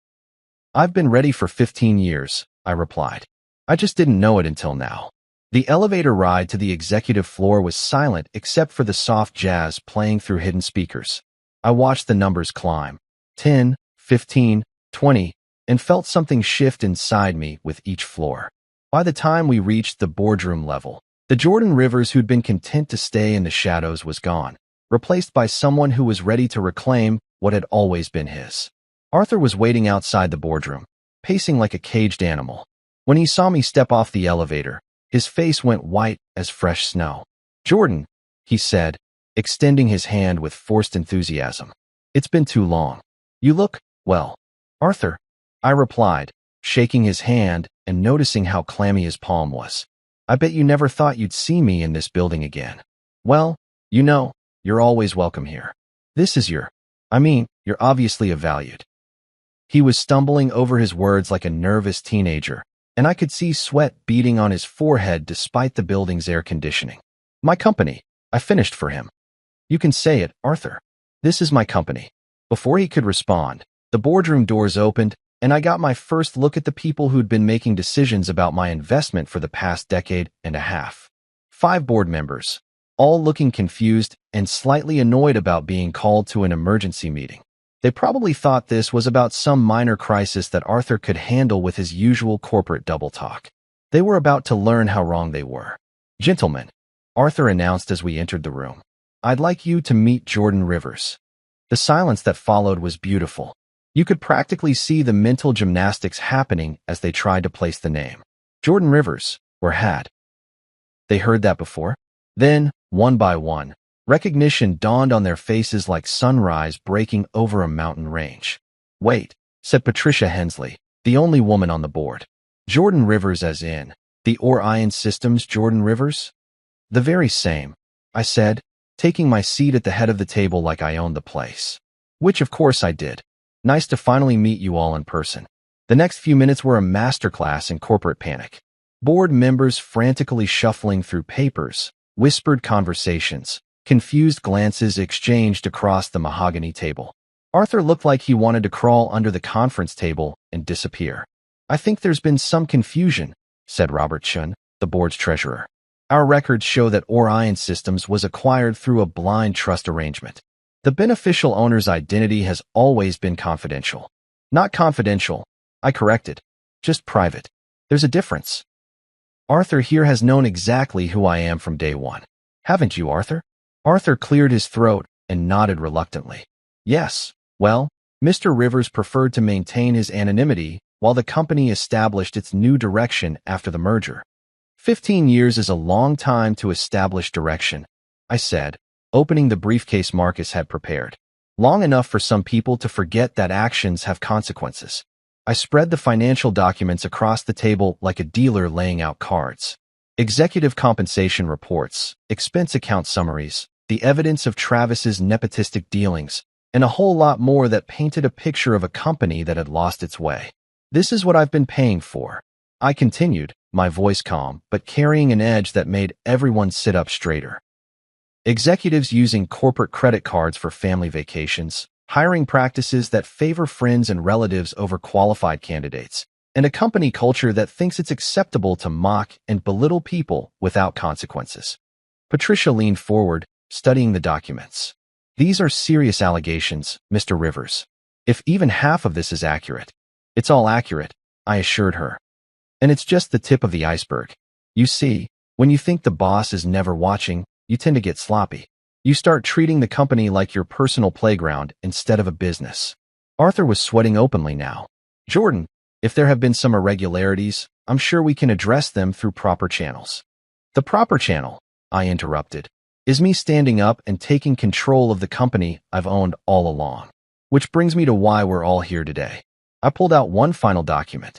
"I've been ready for 15 years, I replied. I just didn't know it until now. The elevator ride to the executive floor was silent except for the soft jazz playing through hidden speakers. I watched the numbers climb, 10, 15, 20, and felt something shift inside me with each floor. By the time we reached the boardroom level, the Jordan Rivers who'd been content to stay in the shadows was gone, replaced by someone who was ready to reclaim what had always been his. Arthur was waiting outside the boardroom, pacing like a caged animal. When he saw me step off the elevator, his face went white as fresh snow. "Jordan," he said, extending his hand with forced enthusiasm. "It's been too long. You look, well." "Arthur," I replied, shaking his hand and noticing how clammy his palm was. "I bet you never thought you'd see me in this building again." "Well, you know, you're always welcome here. This is you're obviously a valued." He was stumbling over his words like a nervous teenager, and I could see sweat beading on his forehead despite the building's air conditioning. "My company," I finished for him. "You can say it, Arthur. This is my company." Before he could respond, the boardroom doors opened, and I got my first look at the people who'd been making decisions about my investment for the past decade and a half. 5 board members, all looking confused and slightly annoyed about being called to an emergency meeting. They probably thought this was about some minor crisis that Arthur could handle with his usual corporate double talk. They were about to learn how wrong they were. "Gentlemen," Arthur announced as we entered the room, "I'd like you to meet Jordan Rivers." The silence that followed was beautiful. You could practically see the mental gymnastics happening as they tried to place the name. Jordan Rivers, or had they heard that before? Then, one by one, recognition dawned on their faces like sunrise breaking over a mountain range. "Wait," said Patricia Hensley, the only woman on the board. "Jordan Rivers as in, the Orion Systems Jordan Rivers?" "The very same," I said, taking my seat at the head of the table like I owned the place. Which of course I did. "Nice to finally meet you all in person." The next few minutes were a masterclass in corporate panic. Board members frantically shuffling through papers, whispered conversations, confused glances exchanged across the mahogany table. Arthur looked like he wanted to crawl under the conference table and disappear. "I think there's been some confusion," said Robert Chun, the board's treasurer. "Our records show that Orion Systems was acquired through a blind trust arrangement. The beneficial owner's identity has always been confidential." "Not confidential," I corrected. "Just private. There's a difference." "Arthur here has known exactly who I am from day one. Haven't you, Arthur?" Arthur cleared his throat and nodded reluctantly. "Yes. Well, Mr. Rivers preferred to maintain his anonymity while the company established its new direction after the merger." 15 years is a long time to establish direction," I said, opening the briefcase Marcus had prepared. "Long enough for some people to forget that actions have consequences." I spread the financial documents across the table like a dealer laying out cards. Executive compensation reports, expense account summaries, the evidence of Travis's nepotistic dealings, and a whole lot more that painted a picture of a company that had lost its way. This is what I've been paying for. I continued, my voice calm, but carrying an edge that made everyone sit up straighter. Executives using corporate credit cards for family vacations, hiring practices that favor friends and relatives over qualified candidates, and a company culture that thinks it's acceptable to mock and belittle people without consequences. Patricia leaned forward, studying the documents. These are serious allegations, Mr. Rivers. If even half of this is accurate, it's all accurate, I assured her. And it's just the tip of the iceberg. You see, when you think the boss is never watching, you tend to get sloppy. You start treating the company like your personal playground instead of a business. Arthur was sweating openly now. Jordan, if there have been some irregularities, I'm sure we can address them through proper channels. The proper channel, I interrupted, is me standing up and taking control of the company I've owned all along. Which brings me to why we're all here today. I pulled out one final document.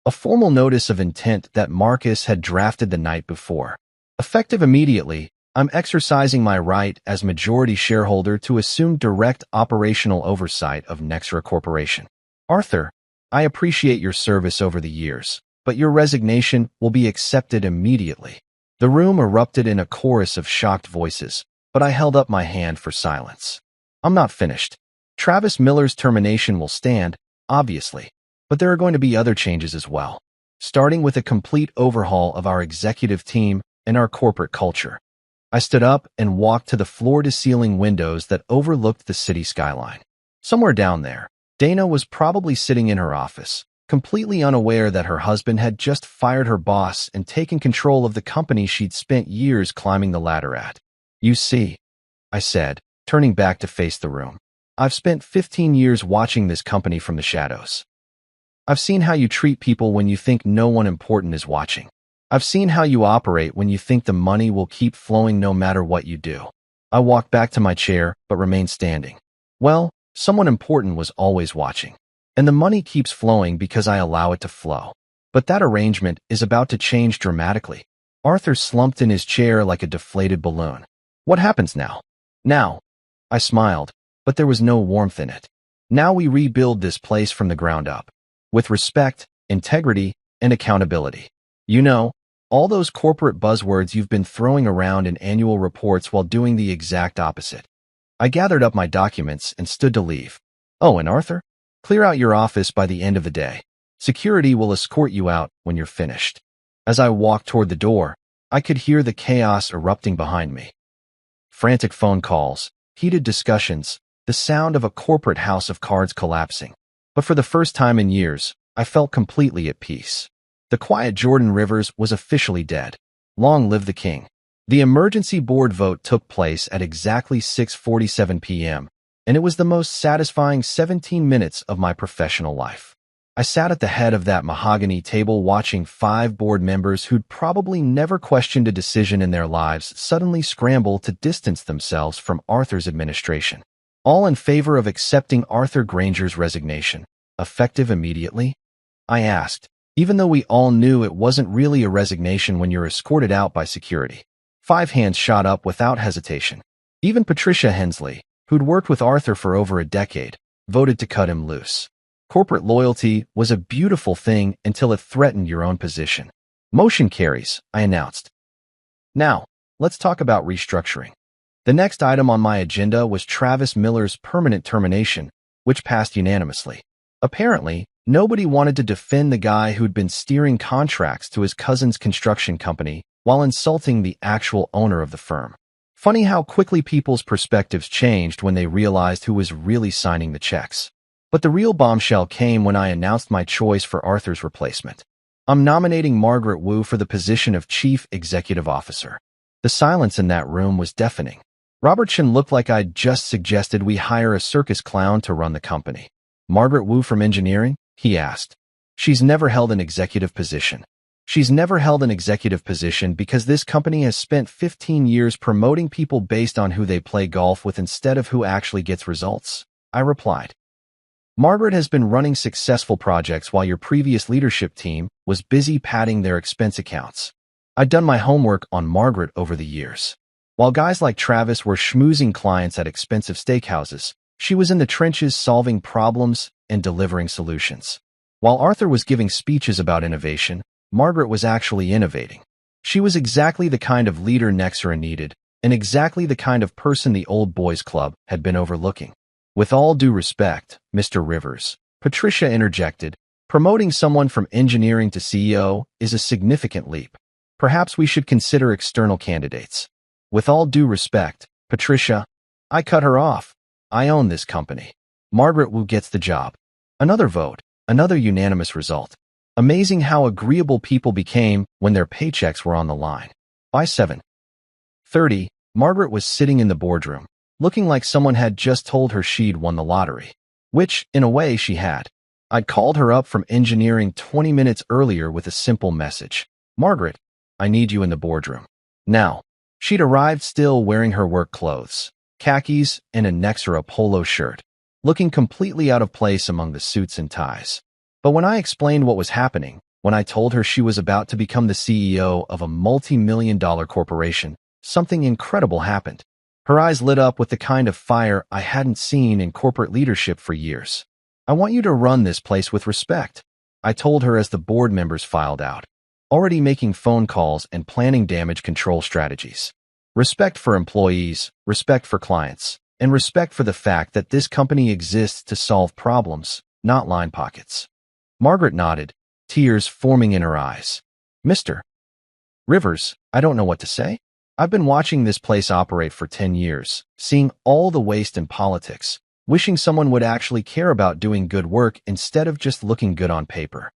A formal notice of intent that Marcus had drafted the night before. Effective immediately, I'm exercising my right as majority shareholder to assume direct operational oversight of Nexra Corporation. Arthur, I appreciate your service over the years, but your resignation will be accepted immediately. The room erupted in a chorus of shocked voices, but I held up my hand for silence. I'm not finished. Travis Miller's termination will stand, obviously, but there are going to be other changes as well, starting with a complete overhaul of our executive team and our corporate culture. I stood up and walked to the floor-to-ceiling windows that overlooked the city skyline. Somewhere down there, Dana was probably sitting in her office, completely unaware that her husband had just fired her boss and taken control of the company she'd spent years climbing the ladder at. You see, I said, turning back to face the room. I've spent 15 years watching this company from the shadows. I've seen how you treat people when you think no one important is watching. I've seen how you operate when you think the money will keep flowing no matter what you do. I walked back to my chair, but remained standing. Well, someone important was always watching. And the money keeps flowing because I allow it to flow. But that arrangement is about to change dramatically. Arthur slumped in his chair like a deflated balloon. What happens now? Now, I smiled, but there was no warmth in it. Now we rebuild this place from the ground up. With respect, integrity, and accountability. You know, all those corporate buzzwords you've been throwing around in annual reports while doing the exact opposite. I gathered up my documents and stood to leave. Oh, and Arthur? Clear out your office by the end of the day. Security will escort you out when you're finished. As I walked toward the door, I could hear the chaos erupting behind me. Frantic phone calls, heated discussions, the sound of a corporate house of cards collapsing. But for the first time in years, I felt completely at peace. The quiet Jordan Rivers was officially dead. Long live the king. The emergency board vote took place at exactly 6:47 p.m., and it was the most satisfying 17 minutes of my professional life. I sat at the head of that mahogany table watching 5 board members who'd probably never questioned a decision in their lives suddenly scramble to distance themselves from Arthur's administration. All in favor of accepting Arthur Granger's resignation, effective immediately? I asked, even though we all knew it wasn't really a resignation when you're escorted out by security. 5 hands shot up without hesitation. Even Patricia Hensley, who'd worked with Arthur for over a decade, voted to cut him loose. Corporate loyalty was a beautiful thing until it threatened your own position. Motion carries, I announced. Now, let's talk about restructuring. The next item on my agenda was Travis Miller's permanent termination, which passed unanimously. Apparently, nobody wanted to defend the guy who'd been steering contracts to his cousin's construction company while insulting the actual owner of the firm. Funny how quickly people's perspectives changed when they realized who was really signing the checks. But the real bombshell came when I announced my choice for Arthur's replacement. I'm nominating Margaret Wu for the position of Chief Executive Officer. The silence in that room was deafening. Robertson looked like I'd just suggested we hire a circus clown to run the company. Margaret Wu from engineering? He asked. She's never held an executive position. She's never held an executive position because this company has spent 15 years promoting people based on who they play golf with instead of who actually gets results, I replied. Margaret has been running successful projects while your previous leadership team was busy padding their expense accounts. I'd done my homework on Margaret over the years. While guys like Travis were schmoozing clients at expensive steakhouses, she was in the trenches solving problems and delivering solutions. While Arthur was giving speeches about innovation, Margaret was actually innovating. She was exactly the kind of leader Nexera needed, and exactly the kind of person the old boys club had been overlooking. With all due respect, Mr. Rivers, Patricia interjected, promoting someone from engineering to CEO is a significant leap. Perhaps we should consider external candidates. With all due respect, Patricia, I cut her off. I own this company. Margaret Wu gets the job. Another vote, another unanimous result. Amazing how agreeable people became when their paychecks were on the line. By 7:30, Margaret was sitting in the boardroom, looking like someone had just told her she'd won the lottery. Which, in a way, she had. I'd called her up from engineering 20 minutes earlier with a simple message. Margaret, I need you in the boardroom. Now. She'd arrived still wearing her work clothes, khakis, and a Nexera polo shirt, looking completely out of place among the suits and ties. But when I explained what was happening, when I told her she was about to become the CEO of a multi-million-dollar corporation, something incredible happened. Her eyes lit up with the kind of fire I hadn't seen in corporate leadership for years. I want you to run this place with respect, I told her as the board members filed out, already making phone calls and planning damage control strategies. Respect for employees, respect for clients, and respect for the fact that this company exists to solve problems, not line pockets. Margaret nodded, tears forming in her eyes. Mr. Rivers, I don't know what to say. I've been watching this place operate for 10 years, seeing all the waste in politics, wishing someone would actually care about doing good work instead of just looking good on paper.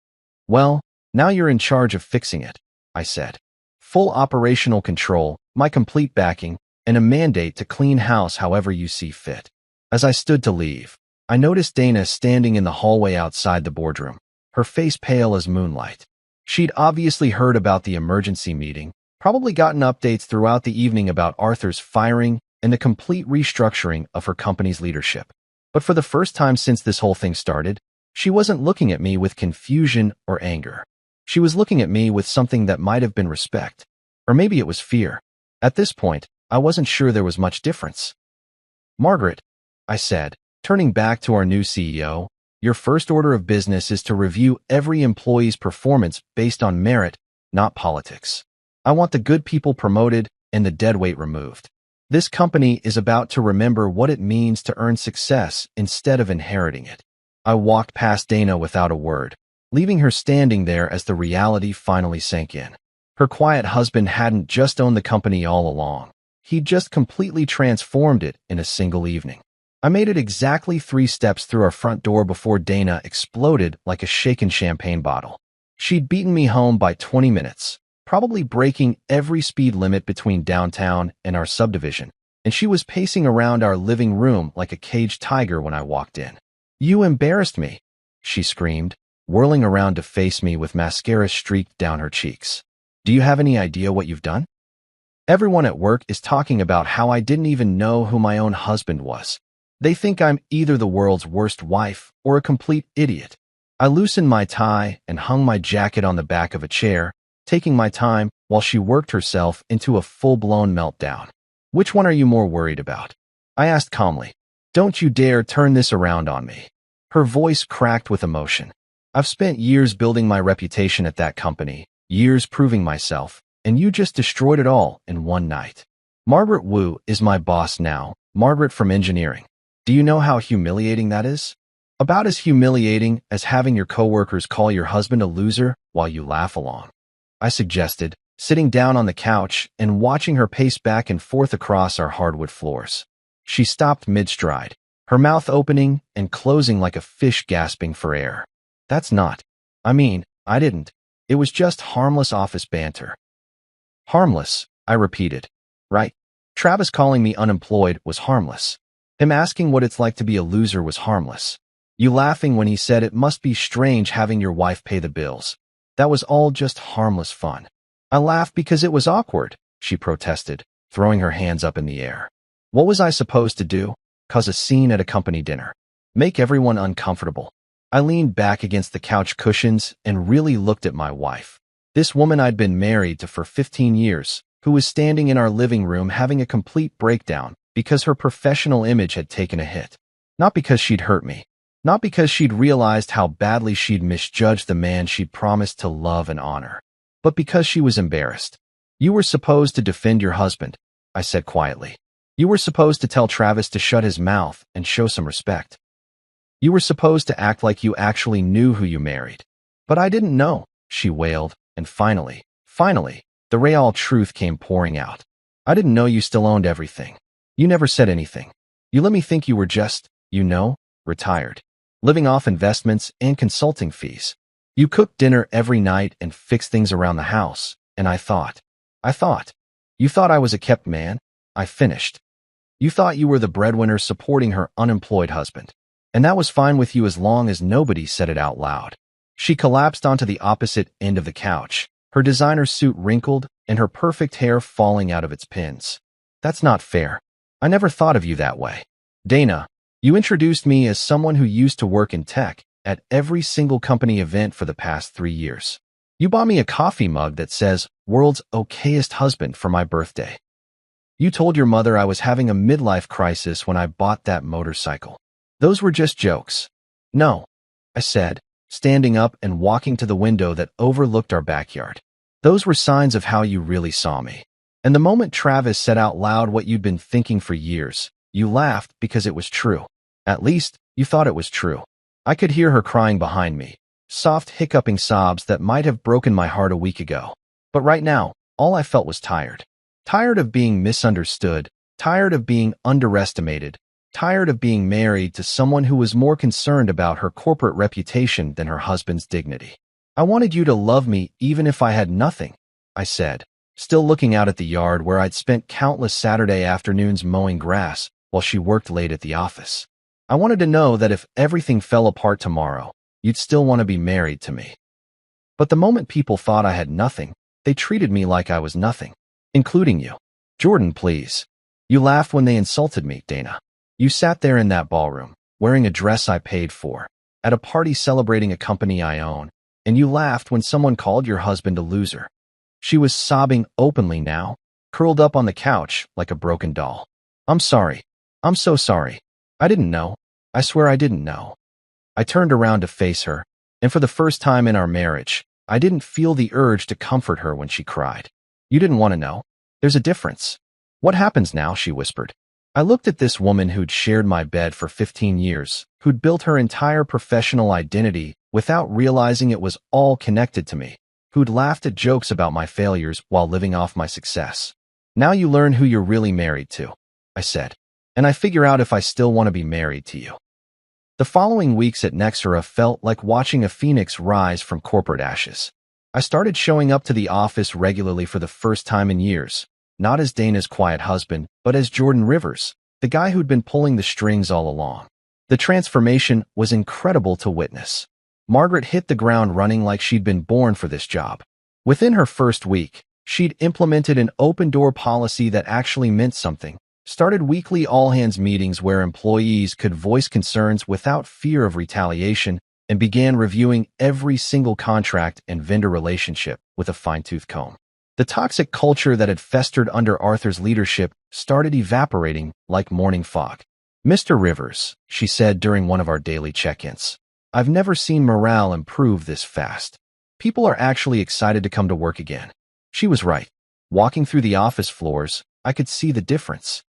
Well, now you're in charge of fixing it, I said. Full operational control, my complete backing, and a mandate to clean house however you see fit. As I stood to leave, I noticed Dana standing in the hallway outside the boardroom, her face pale as moonlight. She'd obviously heard about the emergency meeting, probably gotten updates throughout the evening about Arthur's firing and the complete restructuring of her company's leadership. But for the first time since this whole thing started, she wasn't looking at me with confusion or anger. She was looking at me with something that might have been respect. Or maybe it was fear. At this point, I wasn't sure there was much difference. Margaret, I said, turning back to our new CEO, your first order of business is to review every employee's performance based on merit, not politics. I want the good people promoted and the deadweight removed. This company is about to remember what it means to earn success instead of inheriting it. I walked past Dana without a word, leaving her standing there as the reality finally sank in. Her quiet husband hadn't just owned the company all along. He'd just completely transformed it in a single evening. I made it exactly 3 steps through our front door before Dana exploded like a shaken champagne bottle. She'd beaten me home by 20 minutes. Probably breaking every speed limit between downtown and our subdivision, and she was pacing around our living room like a caged tiger when I walked in. You embarrassed me, she screamed, whirling around to face me with mascara streaked down her cheeks. Do you have any idea what you've done? Everyone at work is talking about how I didn't even know who my own husband was. They think I'm either the world's worst wife or a complete idiot. I loosened my tie and hung my jacket on the back of a chair, taking my time while she worked herself into a full-blown meltdown. Which one are you more worried about? I asked calmly. Don't you dare turn this around on me. Her voice cracked with emotion. I've spent years building my reputation at that company, years proving myself, and you just destroyed it all in one night. Margaret Wu is my boss now, Margaret from engineering. Do you know how humiliating that is? About as humiliating as having your coworkers call your husband a loser while you laugh along. I suggested, sitting down on the couch and watching her pace back and forth across our hardwood floors. She stopped mid-stride, her mouth opening and closing like a fish gasping for air. That's not. I didn't. It was just harmless office banter. Harmless, I repeated. Right. Travis calling me unemployed was harmless. Him asking what it's like to be a loser was harmless. You laughing when he said it must be strange having your wife pay the bills. That was all just harmless fun. I laughed because it was awkward, she protested, throwing her hands up in the air. What was I supposed to do? Cause a scene at a company dinner? Make everyone uncomfortable? I leaned back against the couch cushions and really looked at my wife. This woman I'd been married to for 15 years, who was standing in our living room having a complete breakdown because her professional image had taken a hit. Not because she'd hurt me. Not because she'd realized how badly she'd misjudged the man she'd promised to love and honor, but because she was embarrassed. You were supposed to defend your husband, I said quietly. You were supposed to tell Travis to shut his mouth and show some respect. You were supposed to act like you actually knew who you married. But I didn't know, she wailed, and finally, the real truth came pouring out. I didn't know you still owned everything. You never said anything. You let me think you were just, retired, living off investments and consulting fees. You cooked dinner every night and fixed things around the house, and you thought I was a kept man? I finished. You thought you were the breadwinner supporting her unemployed husband. And that was fine with you as long as nobody said it out loud. She collapsed onto the opposite end of the couch, her designer suit wrinkled and her perfect hair falling out of its pins. That's not fair. I never thought of you that way. Dana, you introduced me as someone who used to work in tech at every single company event for the past 3 years. You bought me a coffee mug that says, "World's okayest husband" for my birthday. You told your mother I was having a midlife crisis when I bought that motorcycle. Those were just jokes. No, I said, standing up and walking to the window that overlooked our backyard. Those were signs of how you really saw me. And the moment Travis said out loud what you'd been thinking for years, you laughed because it was true. At least, you thought it was true. I could hear her crying behind me, soft hiccuping sobs that might have broken my heart a week ago. But right now, all I felt was tired. Tired of being misunderstood, tired of being underestimated, tired of being married to someone who was more concerned about her corporate reputation than her husband's dignity. I wanted you to love me even if I had nothing, I said, still looking out at the yard where I'd spent countless Saturday afternoons mowing grass while she worked late at the office. I wanted to know that if everything fell apart tomorrow, you'd still want to be married to me. But the moment people thought I had nothing, they treated me like I was nothing, including you. Jordan, please. You laughed when they insulted me, Dana. You sat there in that ballroom, wearing a dress I paid for, at a party celebrating a company I own, and you laughed when someone called your husband a loser. She was sobbing openly now, curled up on the couch like a broken doll. I'm sorry. I'm so sorry. I didn't know. I swear I didn't know. I turned around to face her, and for the first time in our marriage, I didn't feel the urge to comfort her when she cried. You didn't want to know. There's a difference. What happens now? She whispered. I looked at this woman who'd shared my bed for 15 years, who'd built her entire professional identity without realizing it was all connected to me, who'd laughed at jokes about my failures while living off my success. Now you learn who you're really married to, I said, and I figure out if I still want to be married to you. The following weeks at Nexera felt like watching a phoenix rise from corporate ashes. I started showing up to the office regularly for the first time in years, not as Dana's quiet husband, but as Jordan Rivers, the guy who'd been pulling the strings all along. The transformation was incredible to witness. Margaret hit the ground running like she'd been born for this job. Within her first week, she'd implemented an open-door policy that actually meant something, started weekly all-hands meetings where employees could voice concerns without fear of retaliation, and began reviewing every single contract and vendor relationship with a fine-tooth comb. The toxic culture that had festered under Arthur's leadership started evaporating like morning fog. Mr. Rivers, she said during one of our daily check-ins, I've never seen morale improve this fast. People are actually excited to come to work again. She was right. Walking through the office floors, I could see the difference.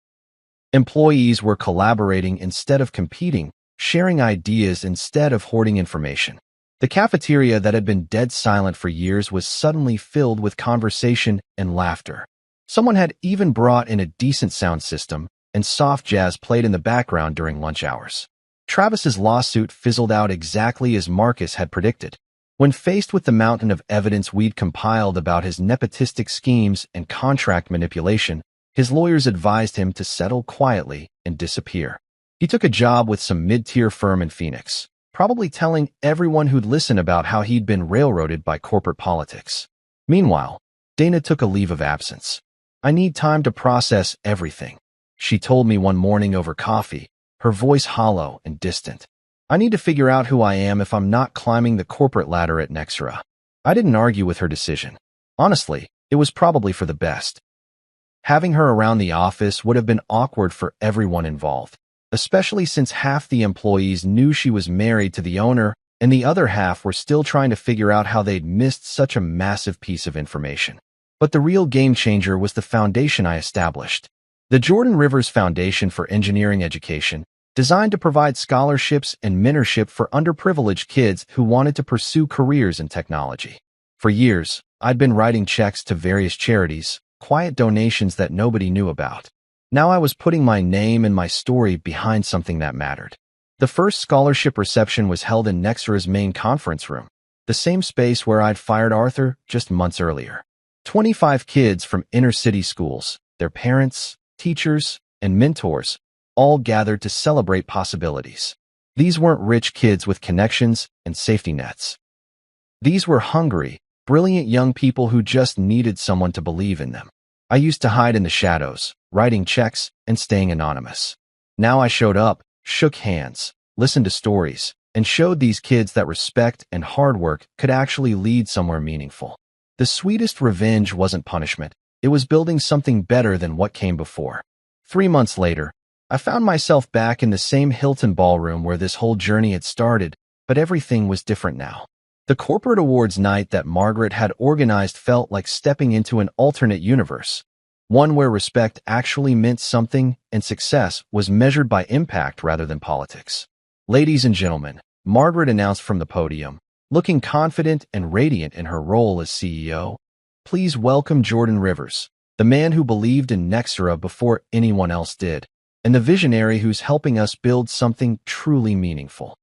Employees were collaborating instead of competing, sharing ideas instead of hoarding information. The cafeteria that had been dead silent for years was suddenly filled with conversation and laughter. Someone had even brought in a decent sound system, and soft jazz played in the background during lunch hours. Travis's lawsuit fizzled out exactly as Marcus had predicted. When faced with the mountain of evidence we'd compiled about his nepotistic schemes and contract manipulation, his lawyers advised him to settle quietly and disappear. He took a job with some mid-tier firm in Phoenix, probably telling everyone who'd listen about how he'd been railroaded by corporate politics. Meanwhile, Dana took a leave of absence. I need time to process everything, she told me one morning over coffee, her voice hollow and distant. I need to figure out who I am if I'm not climbing the corporate ladder at Nexera. I didn't argue with her decision. Honestly, it was probably for the best. Having her around the office would have been awkward for everyone involved. especially since half the employees knew she was married to the owner and the other half were still trying to figure out how they'd missed such a massive piece of information. But the real game changer was the foundation I established. The Jordan Rivers Foundation for Engineering Education, designed to provide scholarships and mentorship for underprivileged kids who wanted to pursue careers in technology. For years, I'd been writing checks to various charities, quiet donations that nobody knew about. Now I was putting my name and my story behind something that mattered. The first scholarship reception was held in Nexra's main conference room, the same space where I'd fired Arthur just months earlier. 25 kids from inner-city schools, their parents, teachers, and mentors, all gathered to celebrate possibilities. These weren't rich kids with connections and safety nets. These were hungry, brilliant young people who just needed someone to believe in them. I used to hide in the shadows, writing checks and staying anonymous. Now I showed up, shook hands, listened to stories, and showed these kids that respect and hard work could actually lead somewhere meaningful. The sweetest revenge wasn't punishment. It was building something better than what came before. 3 months later, I found myself back in the same Hilton ballroom where this whole journey had started, but everything was different now. The corporate awards night that Margaret had organized felt like stepping into an alternate universe, one where respect actually meant something and success was measured by impact rather than politics. Ladies and gentlemen, Margaret announced from the podium, looking confident and radiant in her role as CEO. Please welcome Jordan Rivers, the man who believed in Nexra before anyone else did, and the visionary who's helping us build something truly meaningful.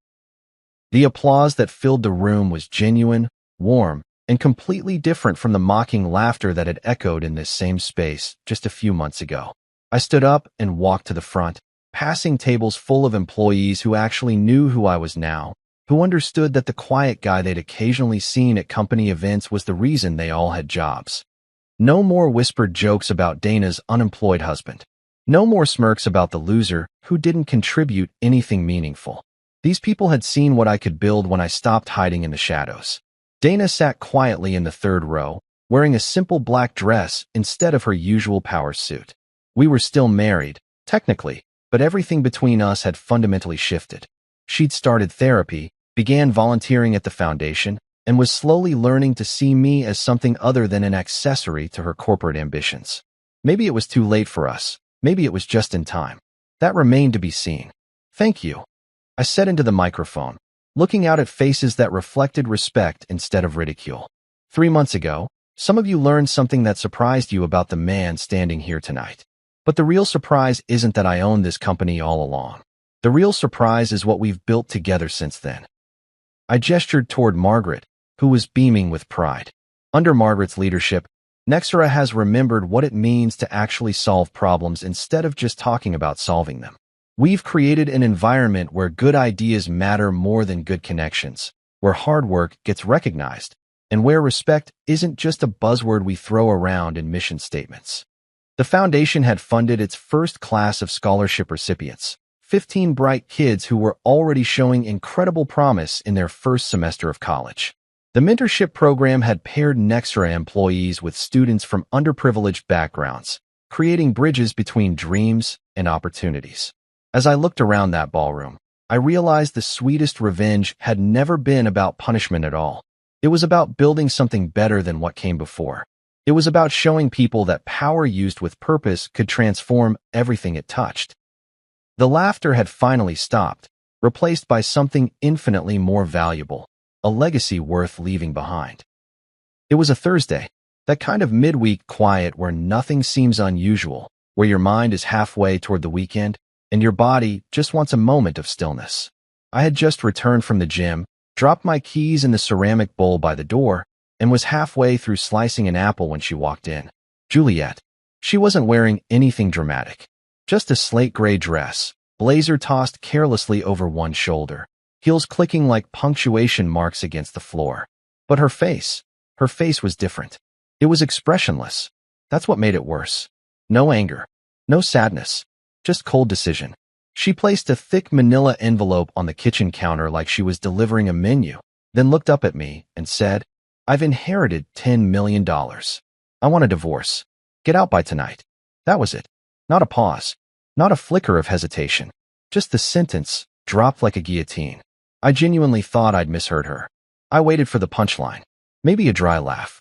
The applause that filled the room was genuine, warm, and completely different from the mocking laughter that had echoed in this same space just a few months ago. I stood up and walked to the front, passing tables full of employees who actually knew who I was now, who understood that the quiet guy they'd occasionally seen at company events was the reason they all had jobs. No more whispered jokes about Dana's unemployed husband. No more smirks about the loser who didn't contribute anything meaningful. These people had seen what I could build when I stopped hiding in the shadows. Dana sat quietly in the third row, wearing a simple black dress instead of her usual power suit. We were still married, technically, but everything between us had fundamentally shifted. She'd started therapy, began volunteering at the foundation, and was slowly learning to see me as something other than an accessory to her corporate ambitions. Maybe it was too late for us. Maybe it was just in time. That remained to be seen. Thank you, I said into the microphone, looking out at faces that reflected respect instead of ridicule. 3 months ago, some of you learned something that surprised you about the man standing here tonight. But the real surprise isn't that I owned this company all along. The real surprise is what we've built together since then. I gestured toward Margaret, who was beaming with pride. Under Margaret's leadership, Nexra has remembered what it means to actually solve problems instead of just talking about solving them. We've created an environment where good ideas matter more than good connections, where hard work gets recognized, and where respect isn't just a buzzword we throw around in mission statements. The foundation had funded its first class of scholarship recipients, 15 bright kids who were already showing incredible promise in their first semester of college. The mentorship program had paired Nexra employees with students from underprivileged backgrounds, creating bridges between dreams and opportunities. As I looked around that ballroom, I realized the sweetest revenge had never been about punishment at all. It was about building something better than what came before. It was about showing people that power used with purpose could transform everything it touched. The laughter had finally stopped, replaced by something infinitely more valuable, a legacy worth leaving behind. It was a Thursday, that kind of midweek quiet where nothing seems unusual, where your mind is halfway toward the weekend, and your body just wants a moment of stillness. I had just returned from the gym, dropped my keys in the ceramic bowl by the door, and was halfway through slicing an apple when she walked in. Juliet. She wasn't wearing anything dramatic. Just a slate gray dress, blazer tossed carelessly over one shoulder, heels clicking like punctuation marks against the floor. But her face was different. It was expressionless. That's what made it worse. No anger, no sadness, just cold decision. She placed a thick manila envelope on the kitchen counter like she was delivering a menu, then looked up at me and said, "I've inherited $10 million. I want a divorce. Get out by tonight." That was it. Not a pause. Not a flicker of hesitation. Just the sentence dropped like a guillotine. I genuinely thought I'd misheard her. I waited for the punchline. Maybe a dry laugh.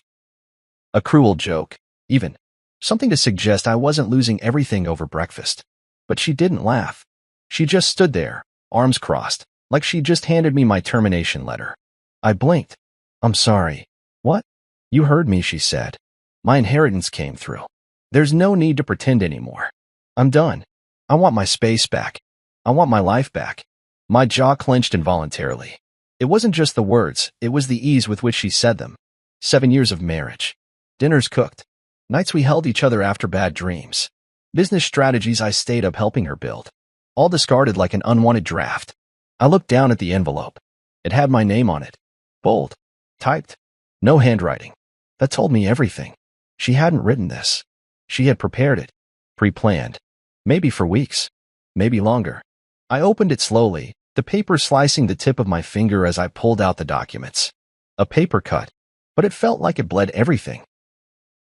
A cruel joke, even. Something to suggest I wasn't losing everything over breakfast. But she didn't laugh. She just stood there, arms crossed, like she just handed me my termination letter. I blinked. I'm sorry. What? You heard me, she said. My inheritance came through. There's no need to pretend anymore. I'm done. I want my space back. I want my life back. My jaw clenched involuntarily. It wasn't just the words, it was the ease with which she said them. 7 years of marriage. Dinners cooked. Nights we held each other after bad dreams. Business strategies I stayed up helping her build. All discarded like an unwanted draft. I looked down at the envelope. It had my name on it. Bold. Typed. No handwriting. That told me everything. She hadn't written this. She had prepared it. Pre-planned. Maybe for weeks. Maybe longer. I opened it slowly, the paper slicing the tip of my finger as I pulled out the documents. A paper cut, but it felt like it bled everything.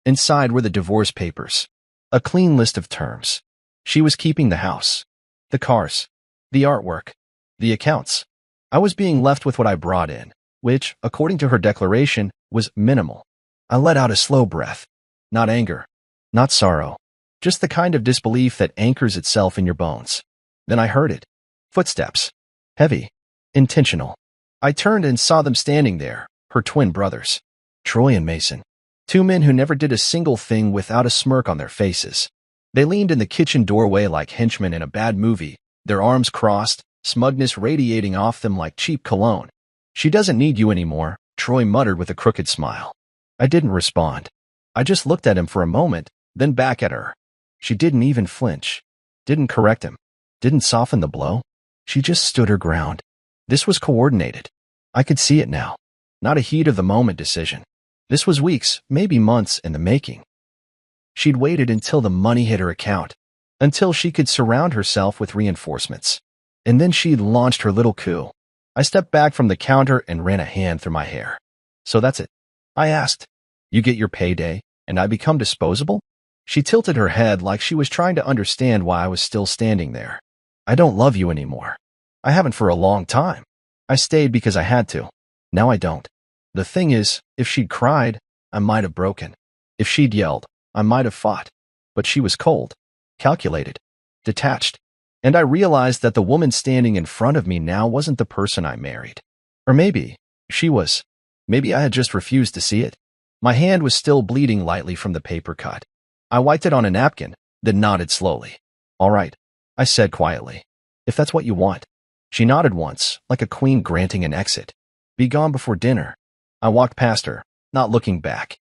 Inside were the divorce papers. A clean list of terms. She was keeping the house, the cars, the artwork, the accounts. I was being left with what I brought in, which, according to her declaration, was minimal. I let out a slow breath. Not anger, not sorrow, just the kind of disbelief that anchors itself in your bones. Then I heard it. Footsteps. Heavy. Intentional. I turned and saw them standing there, her twin brothers. Troy and Mason. 2 men who never did a single thing without a smirk on their faces. They leaned in the kitchen doorway like henchmen in a bad movie, their arms crossed, smugness radiating off them like cheap cologne. She doesn't need you anymore, Troy muttered with a crooked smile. I didn't respond. I just looked at him for a moment, then back at her. She didn't even flinch. Didn't correct him. Didn't soften the blow. She just stood her ground. This was coordinated. I could see it now. Not a heat-of-the-moment decision. This was weeks, maybe months in the making. She'd waited until the money hit her account, until she could surround herself with reinforcements. And then she'd launched her little coup. I stepped back from the counter and ran a hand through my hair. So that's it. I asked. You get your payday, and I become disposable? She tilted her head like she was trying to understand why I was still standing there. I don't love you anymore. I haven't for a long time. I stayed because I had to. Now I don't. The thing is, if she'd cried, I might have broken. If she'd yelled, I might have fought. But she was cold, calculated, detached. And I realized that the woman standing in front of me now wasn't the person I married. Or maybe she was. Maybe I had just refused to see it. My hand was still bleeding lightly from the paper cut. I wiped it on a napkin, then nodded slowly. All right, I said quietly. If that's what you want. She nodded once, like a queen granting an exit. Be gone before dinner. I walked past her, not looking back.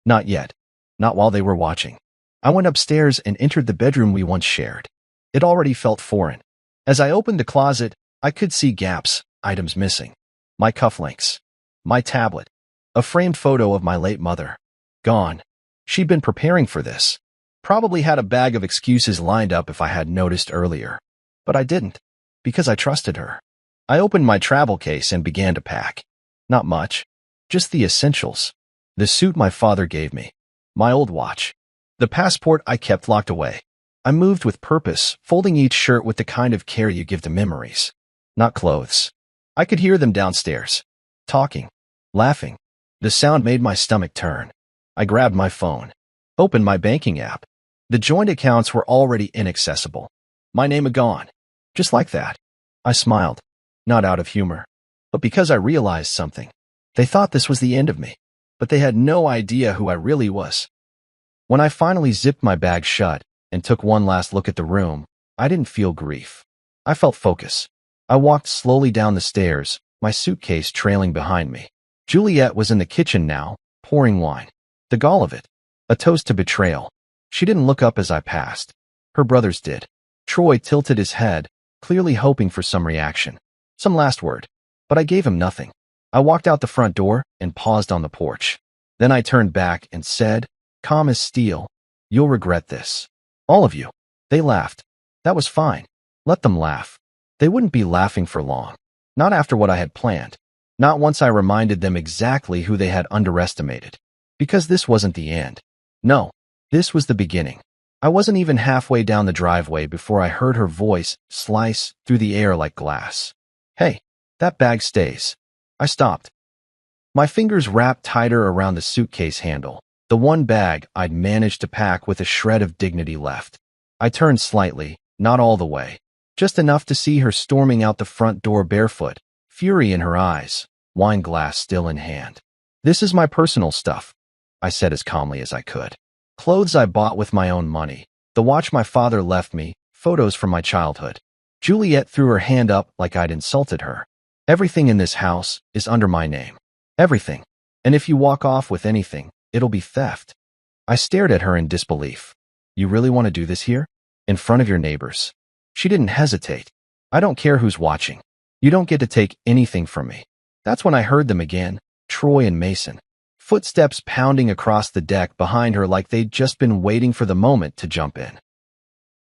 Not yet. Not while they were watching. I went upstairs and entered the bedroom we once shared. It already felt foreign. As I opened the closet, I could see gaps, items missing. My cufflinks. My tablet. A framed photo of my late mother. Gone. She'd been preparing for this. Probably had a bag of excuses lined up if I had noticed earlier. But I didn't. Because I trusted her. I opened my travel case and began to pack. Not much. Just the essentials. The suit my father gave me. My old watch. The passport I kept locked away. I moved with purpose, folding each shirt with the kind of care you give to memories. Not clothes. I could hear them downstairs. Talking. Laughing. The sound made my stomach turn. I grabbed my phone. Opened my banking app. The joint accounts were already inaccessible. My name gone. Just like that. I smiled. Not out of humor. But because I realized something. They thought this was the end of me. But they had no idea who I really was. When I finally zipped my bag shut and took one last look at the room, I didn't feel grief. I felt focus. I walked slowly down the stairs, my suitcase trailing behind me. Juliet was in the kitchen now, pouring wine. The gall of it. A toast to betrayal. She didn't look up as I passed. Her brothers did. Troy tilted his head, clearly hoping for some reaction. Some last word. But I gave him nothing. I walked out the front door and paused on the porch. Then I turned back and said, calm as steel, you'll regret this. All of you. They laughed. That was fine. Let them laugh. They wouldn't be laughing for long. Not after what I had planned. Not once I reminded them exactly who they had underestimated. Because this wasn't the end. No, this was the beginning. I wasn't even halfway down the driveway before I heard her voice slice through the air like glass. Hey, that bag stays. I stopped. My fingers wrapped tighter around the suitcase handle, the one bag I'd managed to pack with a shred of dignity left. I turned slightly, not all the way, just enough to see her storming out the front door barefoot, fury in her eyes, wine glass still in hand. This is my personal stuff, I said as calmly as I could. Clothes I bought with my own money, the watch my father left me, photos from my childhood. Juliet threw her hand up like I'd insulted her. Everything in this house is under my name. Everything. And if you walk off with anything, it'll be theft. I stared at her in disbelief. You really want to do this here? In front of your neighbors? She didn't hesitate. I don't care who's watching. You don't get to take anything from me. That's when I heard them again, Troy and Mason. Footsteps pounding across the deck behind her like they'd just been waiting for the moment to jump in.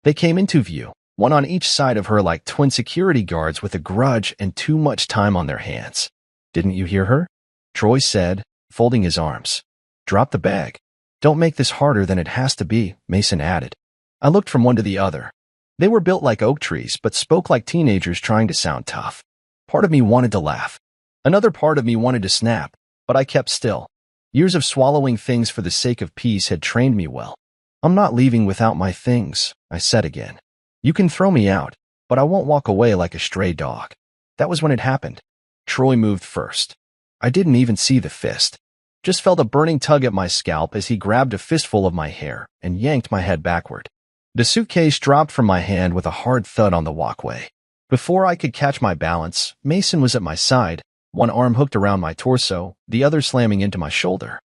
They came into view, one on each side of her like twin security guards with a grudge and too much time on their hands. Didn't you hear her? Troy said, folding his arms. Drop the bag. Don't make this harder than it has to be, Mason added. I looked from one to the other. They were built like oak trees, but spoke like teenagers trying to sound tough. Part of me wanted to laugh. Another part of me wanted to snap, but I kept still. Years of swallowing things for the sake of peace had trained me well. I'm not leaving without my things, I said again. You can throw me out, but I won't walk away like a stray dog. That was when it happened. Troy moved first. I didn't even see the fist. Just felt a burning tug at my scalp as he grabbed a fistful of my hair and yanked my head backward. The suitcase dropped from my hand with a hard thud on the walkway. Before I could catch my balance, Mason was at my side, one arm hooked around my torso, the other slamming into my shoulder.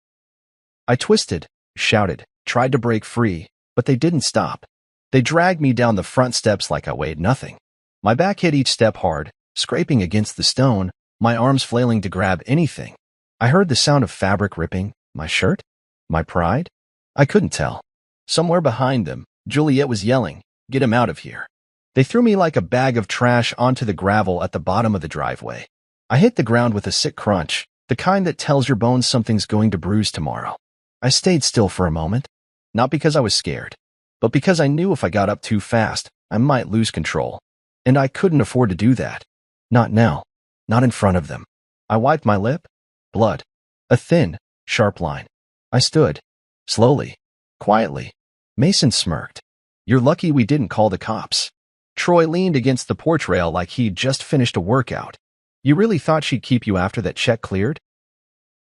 I twisted, shouted, tried to break free, but they didn't stop. They dragged me down the front steps like I weighed nothing. My back hit each step hard, scraping against the stone, my arms flailing to grab anything. I heard the sound of fabric ripping. My shirt? My pride? I couldn't tell. Somewhere behind them, Juliet was yelling, "Get him out of here." They threw me like a bag of trash onto the gravel at the bottom of the driveway. I hit the ground with a sick crunch, the kind that tells your bones something's going to bruise tomorrow. I stayed still for a moment, not because I was scared, but because I knew if I got up too fast, I might lose control. And I couldn't afford to do that. Not now. Not in front of them. I wiped my lip. Blood. A thin, sharp line. I stood. Slowly. Quietly. Mason smirked. You're lucky we didn't call the cops. Troy leaned against the porch rail like he'd just finished a workout. You really thought she'd keep you after that check cleared?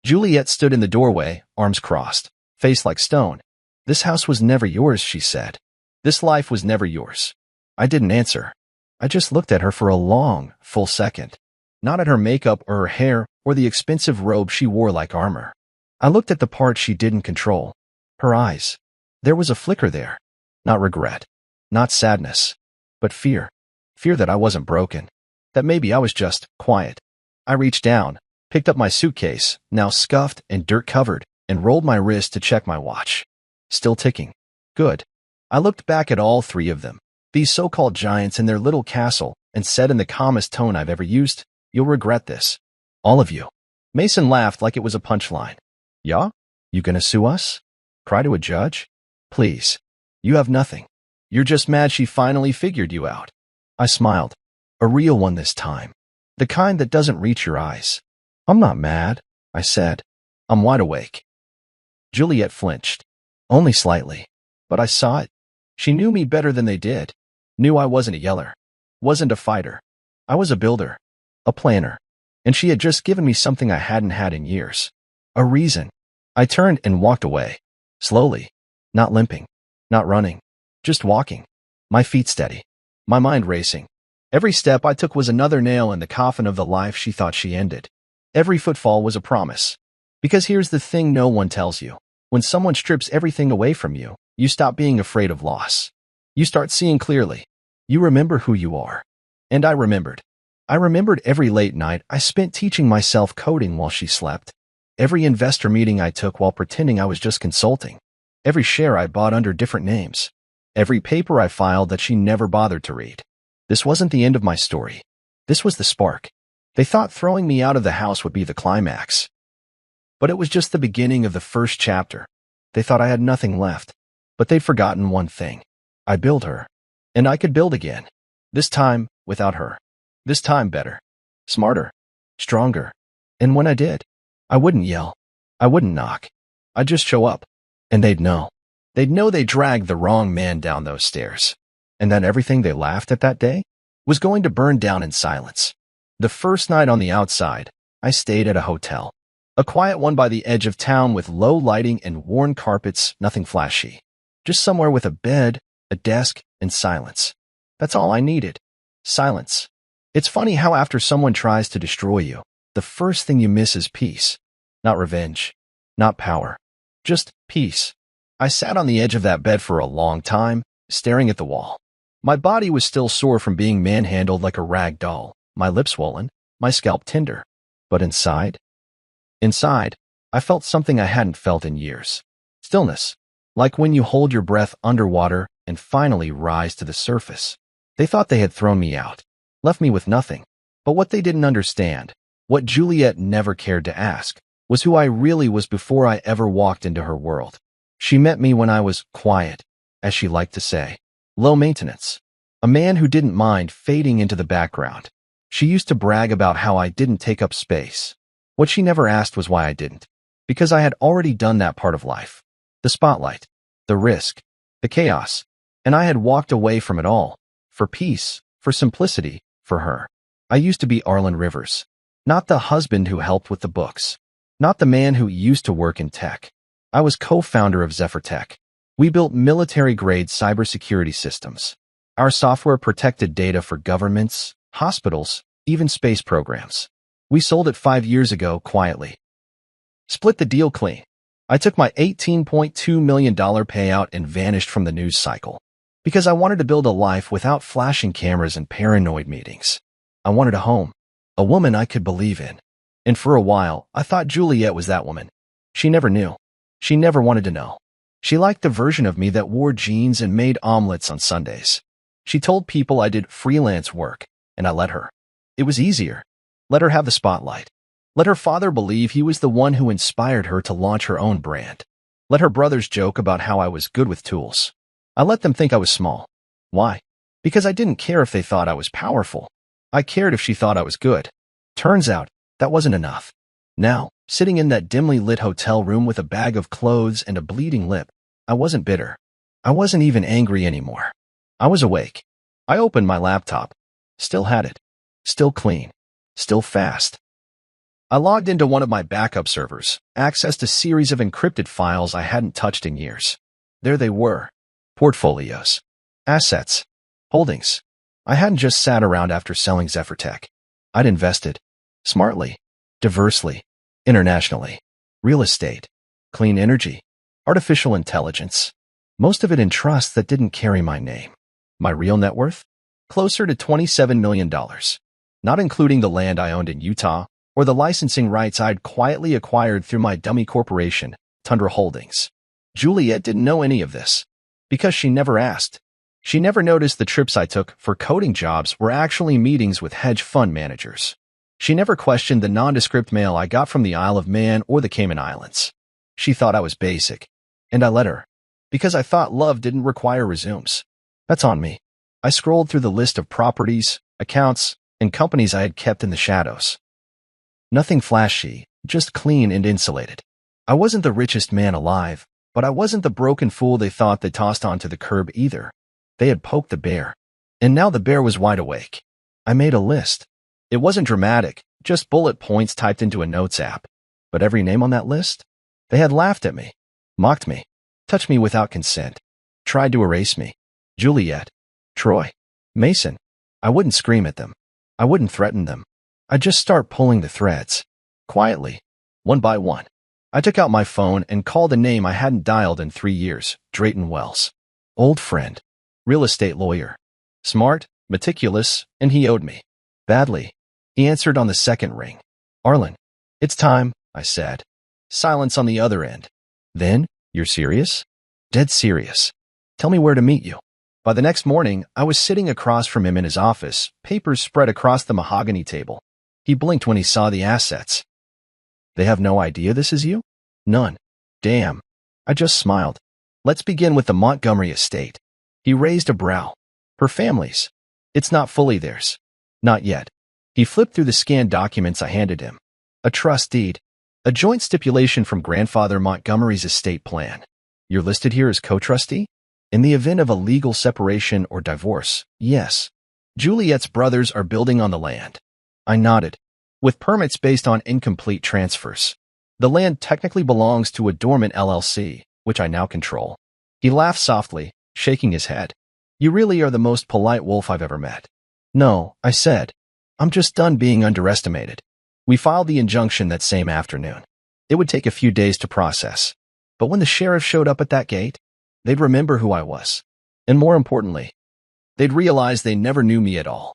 Juliet stood in the doorway, arms crossed, face like stone. This house was never yours, she said. This life was never yours. I didn't answer. I just looked at her for a long, full second. Not at her makeup or her hair or the expensive robe she wore like armor. I looked at the part she didn't control. Her eyes. There was a flicker there. Not regret. Not sadness. But fear. Fear that I wasn't broken. That maybe I was just quiet. I reached down, picked up my suitcase, now scuffed and dirt-covered, and rolled my wrist to check my watch. Still ticking. Good. I looked back at all three of them, these so-called giants in their little castle, and said in the calmest tone I've ever used, "You'll regret this. All of you." Mason laughed like it was a punchline. Yeah? You gonna sue us? Cry to a judge? Please. You have nothing. You're just mad she finally figured you out. I smiled. A real one this time. The kind that doesn't reach your eyes. I'm not mad, I said. I'm wide awake. Juliet flinched. Only slightly. But I saw it. She knew me better than they did. Knew I wasn't a yeller. Wasn't a fighter. I was a builder. A planner. And she had just given me something I hadn't had in years. A reason. I turned and walked away. Slowly. Not limping. Not running. Just walking. My feet steady. My mind racing. Every step I took was another nail in the coffin of the life she thought she ended. Every footfall was a promise. Because here's the thing no one tells you. When someone strips everything away from you, you stop being afraid of loss. You start seeing clearly. You remember who you are. And I remembered. I remembered every late night I spent teaching myself coding while she slept. Every investor meeting I took while pretending I was just consulting. Every share I bought under different names. Every paper I filed that she never bothered to read. This wasn't the end of my story. This was the spark. They thought throwing me out of the house would be the climax. But it was just the beginning of the first chapter. They thought I had nothing left. But they'd forgotten one thing. I built her. And I could build again. This time, without her. This time better. Smarter. Stronger. And when I did, I wouldn't yell. I wouldn't knock. I'd just show up. And they'd know. They'd know they dragged the wrong man down those stairs. And that everything they laughed at that day was going to burn down in silence. The first night on the outside, I stayed at a hotel. A quiet one by the edge of town with low lighting and worn carpets, nothing flashy. Just somewhere with a bed, a desk, and silence. That's all I needed. Silence. It's funny how after someone tries to destroy you, the first thing you miss is peace. Not revenge. Not power. Just peace. I sat on the edge of that bed for a long time, staring at the wall. My body was still sore from being manhandled like a rag doll, my lips swollen, my scalp tender. But inside, I felt something I hadn't felt in years. Stillness. Like when you hold your breath underwater and finally rise to the surface. They thought they had thrown me out, left me with nothing. But what they didn't understand, what Juliet never cared to ask, was who I really was before I ever walked into her world. She met me when I was quiet, as she liked to say. Low maintenance. A man who didn't mind fading into the background. She used to brag about how I didn't take up space. What she never asked was why I didn't. Because I had already done that part of life. The spotlight, the risk, the chaos. And I had walked away from it all. For peace, for simplicity, for her. I used to be Arlen Rivers. Not the husband who helped with the books. Not the man who used to work in tech. I was co-founder of Zephyr Tech. We built military-grade cybersecurity systems. Our software protected data for governments, hospitals, even space programs. We sold it 5 years ago quietly. Split the deal clean. I took my $18.2 million payout and vanished from the news cycle. Because I wanted to build a life without flashing cameras and paranoid meetings. I wanted a home. A woman I could believe in. And for a while, I thought Juliet was that woman. She never knew. She never wanted to know. She liked the version of me that wore jeans and made omelets on Sundays. She told people I did freelance work, and I let her. It was easier. Let her have the spotlight. Let her father believe he was the one who inspired her to launch her own brand. Let her brothers joke about how I was good with tools. I let them think I was small. Why? Because I didn't care if they thought I was powerful. I cared if she thought I was good. Turns out, that wasn't enough. Now, sitting in that dimly lit hotel room with a bag of clothes and a bleeding lip, I wasn't bitter. I wasn't even angry anymore. I was awake. I opened my laptop. Still had it. Still clean. Still fast. I logged into one of my backup servers, accessed a series of encrypted files I hadn't touched in years. There they were. Portfolios. Assets. Holdings. I hadn't just sat around after selling Zephyr Tech. I'd invested. Smartly. Diversely. Internationally. Real estate. Clean energy. Artificial intelligence. Most of it in trusts that didn't carry my name. My real net worth? Closer to $27 million. Not including the land I owned in Utah or the licensing rights I'd quietly acquired through my dummy corporation, Tundra Holdings. Juliet didn't know any of this. Because she never asked. She never noticed the trips I took for coding jobs were actually meetings with hedge fund managers. She never questioned the nondescript mail I got from the Isle of Man or the Cayman Islands. She thought I was basic. And I let her. Because I thought love didn't require resumes. That's on me. I scrolled through the list of properties, accounts, and companies I had kept in the shadows. Nothing flashy, just clean and insulated. I wasn't the richest man alive, but I wasn't the broken fool they thought they tossed onto the curb either. They had poked the bear. And now the bear was wide awake. I made a list. It wasn't dramatic, just bullet points typed into a notes app. But every name on that list? They had laughed at me, mocked me, touched me without consent, tried to erase me. Juliet, Troy, Mason. I wouldn't scream at them. I wouldn't threaten them. I'd just start pulling the threads. Quietly. One by one. I took out my phone and called a name I hadn't dialed in 3 years, Drayton Wells. Old friend. Real estate lawyer. Smart, meticulous, and he owed me. Badly. He answered on the second ring. Arlen. It's time, I said. Silence on the other end. Then, you're serious? Dead serious. Tell me where to meet you. By the next morning, I was sitting across from him in his office, papers spread across the mahogany table. He blinked when he saw the assets. They have no idea this is you? None. Damn. I just smiled. Let's begin with the Montgomery estate. He raised a brow. Her family's. It's not fully theirs. Not yet. He flipped through the scanned documents I handed him. A trust deed. A joint stipulation from grandfather Montgomery's estate plan. You're listed here as co-trustee? In the event of a legal separation or divorce, yes. Juliet's brothers are building on the land. I nodded. With permits based on incomplete transfers. The land technically belongs to a dormant LLC, which I now control. He laughed softly, shaking his head. You really are the most polite wolf I've ever met. No, I said. I'm just done being underestimated. We filed the injunction that same afternoon. It would take a few days to process. But when the sheriff showed up at that gate, they'd remember who I was. And more importantly, they'd realize they never knew me at all.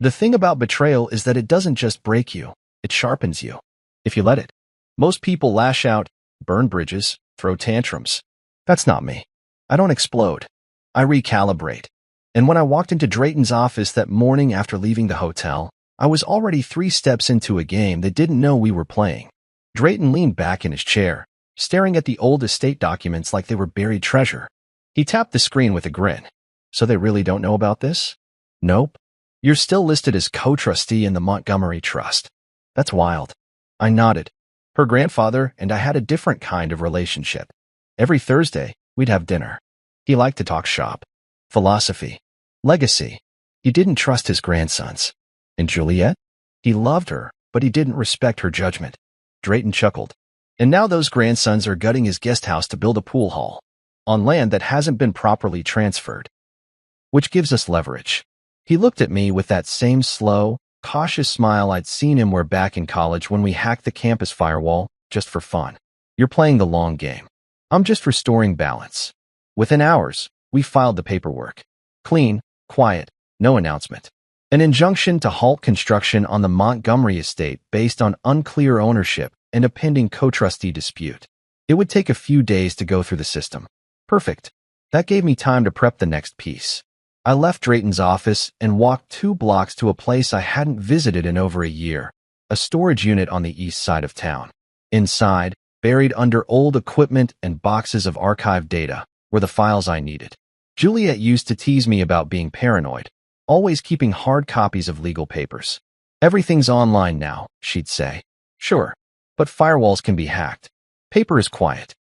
The thing about betrayal is that it doesn't just break you, it sharpens you. If you let it. Most people lash out, burn bridges, throw tantrums. That's not me. I don't explode. I recalibrate. And when I walked into Drayton's office that morning after leaving the hotel, I was already 3 steps into a game they didn't know we were playing. Drayton leaned back in his chair, staring at the old estate documents like they were buried treasure. He tapped the screen with a grin. So they really don't know about this? Nope. You're still listed as co-trustee in the Montgomery Trust. That's wild. I nodded. Her grandfather and I had a different kind of relationship. Every Thursday, we'd have dinner. He liked to talk shop. Philosophy. Legacy. He didn't trust his grandsons. And Juliet? He loved her, but he didn't respect her judgment. Drayton chuckled. And now those grandsons are gutting his guest house to build a pool hall on land that hasn't been properly transferred, which gives us leverage. He looked at me with that same slow, cautious smile I'd seen him wear back in college when we hacked the campus firewall just for fun. You're playing the long game. I'm just restoring balance. Within hours, we filed the paperwork. Clean, quiet, no announcement. An injunction to halt construction on the Montgomery estate based on unclear ownership and a pending co-trustee dispute. It would take a few days to go through the system. Perfect. That gave me time to prep the next piece. I left Drayton's office and walked 2 blocks to a place I hadn't visited in over a year, a storage unit on the east side of town. Inside, buried under old equipment and boxes of archived data, were the files I needed. Juliet used to tease me about being paranoid, always keeping hard copies of legal papers. Everything's online now, she'd say. Sure, but firewalls can be hacked. Paper is quiet.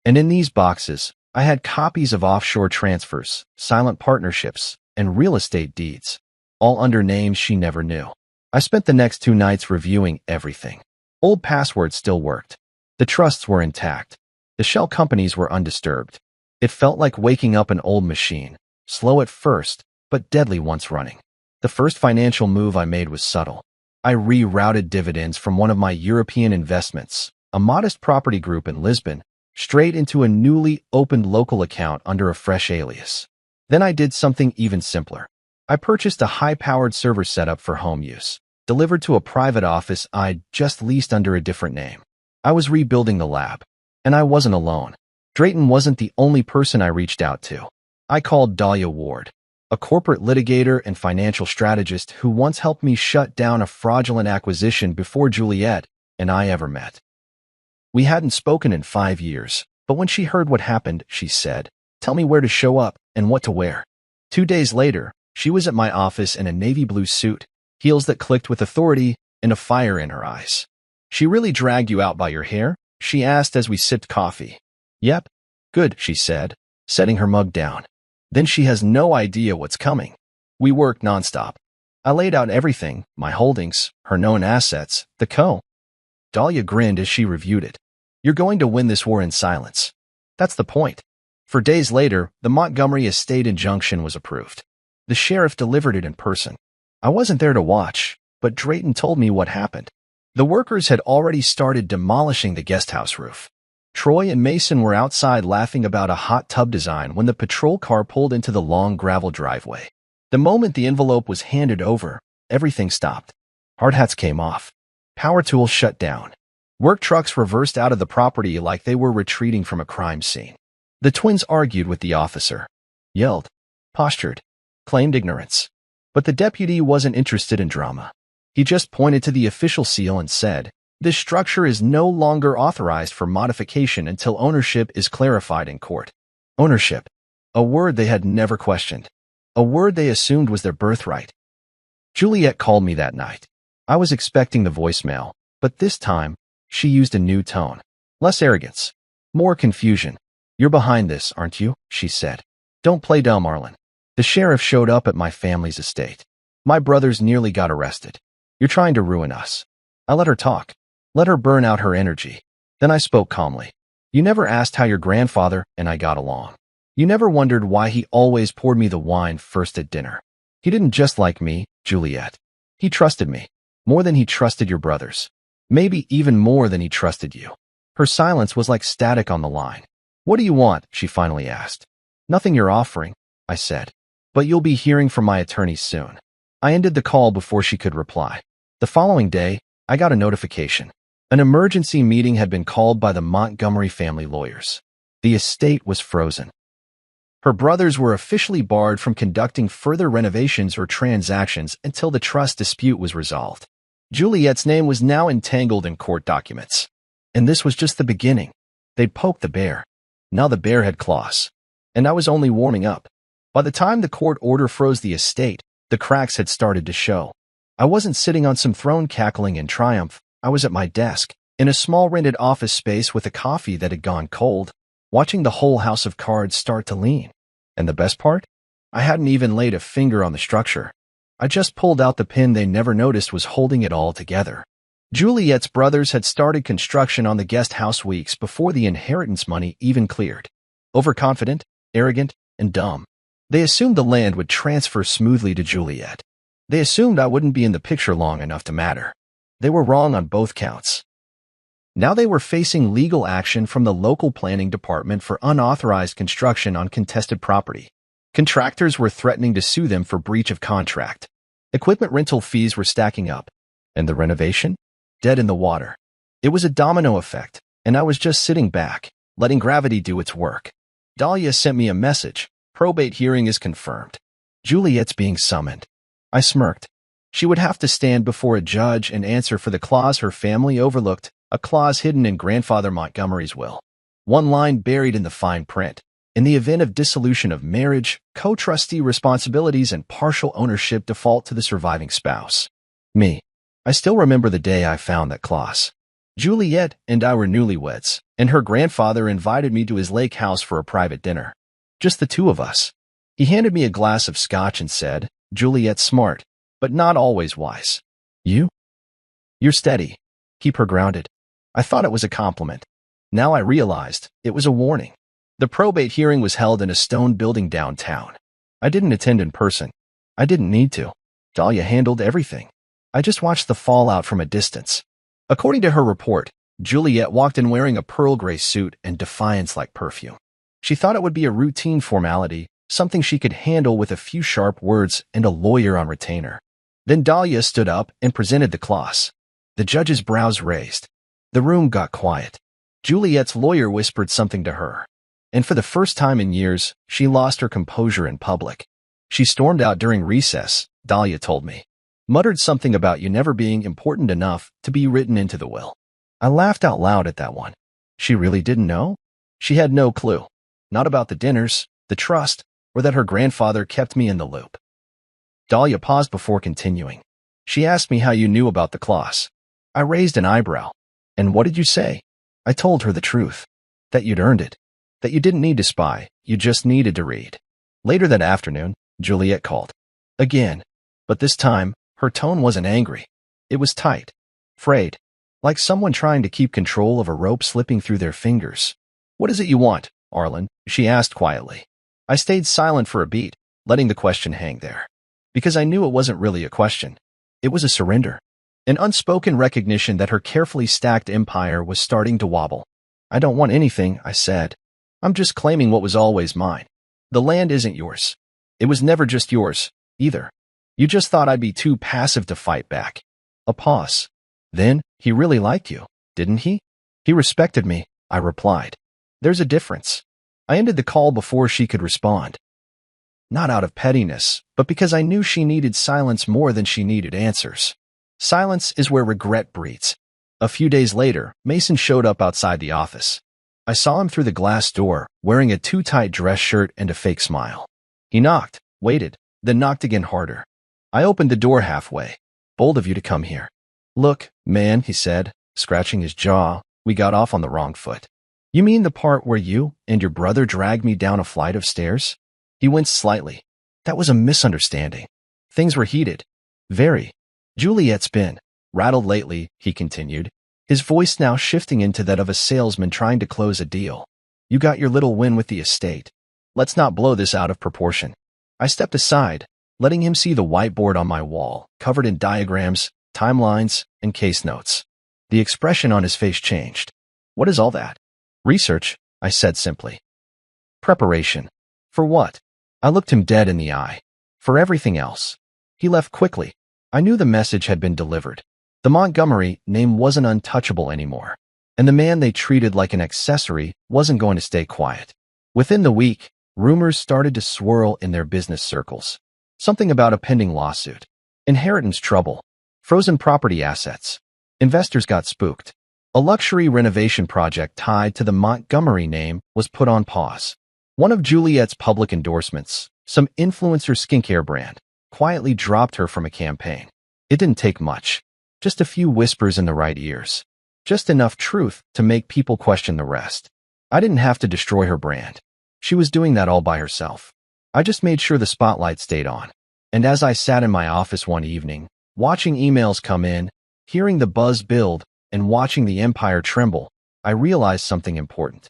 And in these boxes, I had copies of offshore transfers, silent partnerships, and real estate deeds, all under names she never knew. I spent the next 2 nights reviewing everything. Old passwords still worked. The trusts were intact. The shell companies were undisturbed. It felt like waking up an old machine, slow at first, but deadly once running. The first financial move I made was subtle. I rerouted dividends from one of my European investments, a modest property group in Lisbon, straight into a newly opened local account under a fresh alias. Then I did something even simpler. I purchased a high-powered server setup for home use, delivered to a private office I'd just leased under a different name. I was rebuilding the lab, and I wasn't alone. Drayton wasn't the only person I reached out to. I called Dahlia Ward, a corporate litigator and financial strategist who once helped me shut down a fraudulent acquisition before Juliet and I ever met. We hadn't spoken in 5 years, but when she heard what happened, she said, "Tell me where to show up and what to wear." 2 days later, she was at my office in a navy blue suit, heels that clicked with authority, and a fire in her eyes. "She really dragged you out by your hair?" she asked as we sipped coffee. "Yep." "Good," she said, setting her mug down. "Then she has no idea what's coming." We worked nonstop. I laid out everything, my holdings, her known assets, the co. Dahlia grinned as she reviewed it. "You're going to win this war in silence. That's the point." For days later, the Montgomery estate injunction was approved. The sheriff delivered it in person. I wasn't there to watch, but Drayton told me what happened. The workers had already started demolishing the guesthouse roof. Troy and Mason were outside laughing about a hot tub design when the patrol car pulled into the long gravel driveway. The moment the envelope was handed over, everything stopped. Hard hats came off. Power tools shut down. Work trucks reversed out of the property like they were retreating from a crime scene. The twins argued with the officer, yelled, postured, claimed ignorance. But the deputy wasn't interested in drama. He just pointed to the official seal and said, This structure is no longer authorized for modification until ownership is clarified in court. Ownership, a word they had never questioned, a word they assumed was their birthright. Juliet called me that night. I was expecting the voicemail, but this time, she used a new tone. Less arrogance, more confusion. "You're behind this, aren't you?" she said. "Don't play dumb, Arlen. The sheriff showed up at my family's estate. My brothers nearly got arrested. You're trying to ruin us." I let her talk. Let her burn out her energy. Then I spoke calmly. "You never asked how your grandfather and I got along. You never wondered why he always poured me the wine first at dinner. He didn't just like me, Juliet. He trusted me, more than he trusted your brothers. Maybe even more than he trusted you." Her silence was like static on the line. "What do you want?" she finally asked. "Nothing you're offering," I said. "But you'll be hearing from my attorneys soon." I ended the call before she could reply. The following day, I got a notification. An emergency meeting had been called by the Montgomery family lawyers. The estate was frozen. Her brothers were officially barred from conducting further renovations or transactions until the trust dispute was resolved. Juliet's name was now entangled in court documents. And this was just the beginning. They'd poked the bear. Now the bear had claws. And I was only warming up. By the time the court order froze the estate, the cracks had started to show. I wasn't sitting on some throne cackling in triumph. I was at my desk, in a small rented office space with a coffee that had gone cold, watching the whole house of cards start to lean. And the best part? I hadn't even laid a finger on the structure. I just pulled out the pin they never noticed was holding it all together. Juliet's brothers had started construction on the guest house weeks before the inheritance money even cleared. Overconfident, arrogant, and dumb. They assumed the land would transfer smoothly to Juliet. They assumed I wouldn't be in the picture long enough to matter. They were wrong on both counts. Now they were facing legal action from the local planning department for unauthorized construction on contested property. Contractors were threatening to sue them for breach of contract. Equipment rental fees were stacking up. And the renovation? Dead in the water. It was a domino effect, and I was just sitting back, letting gravity do its work. Dahlia sent me a message. "Probate hearing is confirmed. Juliet's being summoned." I smirked. She would have to stand before a judge and answer for the clause her family overlooked, a clause hidden in Grandfather Montgomery's will. One line buried in the fine print. In the event of dissolution of marriage, co-trustee responsibilities and partial ownership default to the surviving spouse. Me. I still remember the day I found that clause. Juliet and I were newlyweds, and her grandfather invited me to his lake house for a private dinner. Just the two of us. He handed me a glass of scotch and said, "Juliet's smart, but not always wise. You're steady." Keep her grounded. I thought it was a compliment. Now I realized it was a warning. The probate hearing was held in a stone building downtown. I didn't attend in person. I didn't need to. Dahlia handled everything. I just watched the fallout from a distance. According to her report, Juliet walked in wearing a pearl gray suit and defiance-like perfume. She thought it would be a routine formality, something she could handle with a few sharp words and a lawyer on retainer. Then Dahlia stood up and presented the clause. The judge's brows raised. The room got quiet. Juliet's lawyer whispered something to her. And for the first time in years, she lost her composure in public. She stormed out during recess, Dahlia told me. Muttered something about you never being important enough to be written into the will. I laughed out loud at that one. She really didn't know? She had no clue. Not about the dinners, the trust, or that her grandfather kept me in the loop. Dahlia paused before continuing. She asked me how you knew about the clause. I raised an eyebrow. "And what did you say?" I told her the truth. That you'd earned it. That you didn't need to spy, you just needed to read. Later that afternoon, Juliet called. Again. But this time, her tone wasn't angry. It was tight. Frayed. Like someone trying to keep control of a rope slipping through their fingers. "What is it you want, Arlen?" she asked quietly. I stayed silent for a beat, letting the question hang there. Because I knew it wasn't really a question. It was a surrender. An unspoken recognition that her carefully stacked empire was starting to wobble. "I don't want anything," I said. "I'm just claiming what was always mine. The land isn't yours. It was never just yours, either. You just thought I'd be too passive to fight back." A pause. "Then, he really liked you, didn't he?" "He respected me," I replied. "There's a difference." I ended the call before she could respond. Not out of pettiness, but because I knew she needed silence more than she needed answers. Silence is where regret breeds. A few days later, Mason showed up outside the office. I saw him through the glass door, wearing a too-tight dress shirt and a fake smile. He knocked, waited, then knocked again harder. I opened the door halfway. Bold of you to come here. Look, man, he said, scratching his jaw, we got off on the wrong foot. You mean the part where you and your brother dragged me down a flight of stairs? He winced slightly. That was a misunderstanding. Things were heated. Very. Juliet's been rattled lately, he continued, his voice now shifting into that of a salesman trying to close a deal. You got your little win with the estate. Let's not blow this out of proportion. I stepped aside, letting him see the whiteboard on my wall, covered in diagrams, timelines, and case notes. The expression on his face changed. What is all that? Research, I said simply. Preparation. For what? I looked him dead in the eye. For everything else. He left quickly. I knew the message had been delivered. The Montgomery name wasn't untouchable anymore, and the man they treated like an accessory wasn't going to stay quiet. Within the week, rumors started to swirl in their business circles. Something about a pending lawsuit, inheritance trouble, frozen property assets. Investors got spooked. A luxury renovation project tied to the Montgomery name was put on pause. One of Juliet's public endorsements, some influencer skincare brand, quietly dropped her from a campaign. It didn't take much. Just a few whispers in the right ears. Just enough truth to make people question the rest. I didn't have to destroy her brand. She was doing that all by herself. I just made sure the spotlight stayed on. And as I sat in my office one evening, watching emails come in, hearing the buzz build, and watching the empire tremble, I realized something important.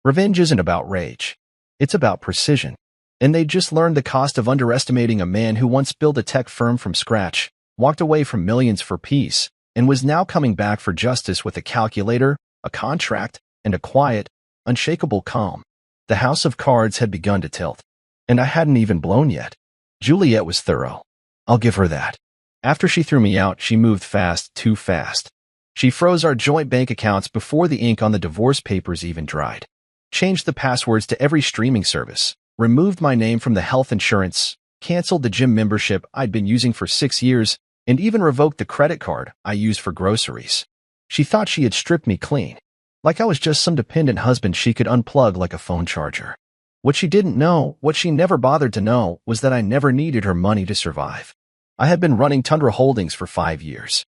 Revenge isn't about rage. It's about precision. And they just learned the cost of underestimating a man who once built a tech firm from scratch, walked away from millions for peace, and was now coming back for justice with a calculator, a contract, and a quiet, unshakable calm. The house of cards had begun to tilt. And I hadn't even blown yet. Juliet was thorough. I'll give her that. After she threw me out, she moved fast, too fast. She froze our joint bank accounts before the ink on the divorce papers even dried. Changed the passwords to every streaming service. Removed my name from the health insurance. Canceled the gym membership I'd been using for 6 years. And even revoked the credit card I used for groceries. She thought she had stripped me clean. Like I was just some dependent husband she could unplug like a phone charger. What she didn't know, what she never bothered to know, was that I never needed her money to survive. I had been running Tundra Holdings for 5 years.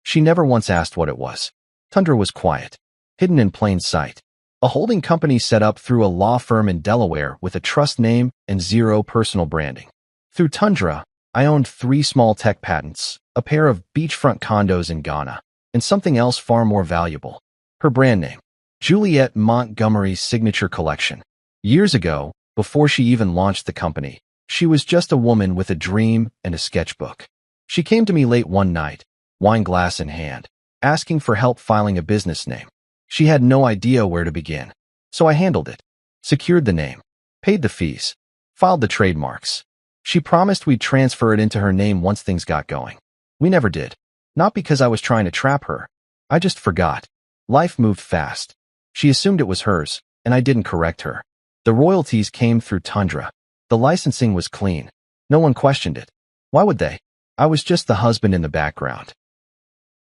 She never once asked what it was. Tundra was quiet, hidden in plain sight. A holding company set up through a law firm in Delaware with a trust name and zero personal branding. Through Tundra, I owned 3 small tech patents, a pair of beachfront condos in Ghana, and something else far more valuable. Her brand name, Juliet Montgomery's signature collection. Years ago, before she even launched the company, she was just a woman with a dream and a sketchbook. She came to me late one night, wine glass in hand, asking for help filing a business name. She had no idea where to begin, so I handled it, secured the name, paid the fees, filed the trademarks. She promised we'd transfer it into her name once things got going. We never did. Not because I was trying to trap her. I just forgot. Life moved fast. She assumed it was hers, and I didn't correct her. The royalties came through Tundra. The licensing was clean. No one questioned it. Why would they? I was just the husband in the background.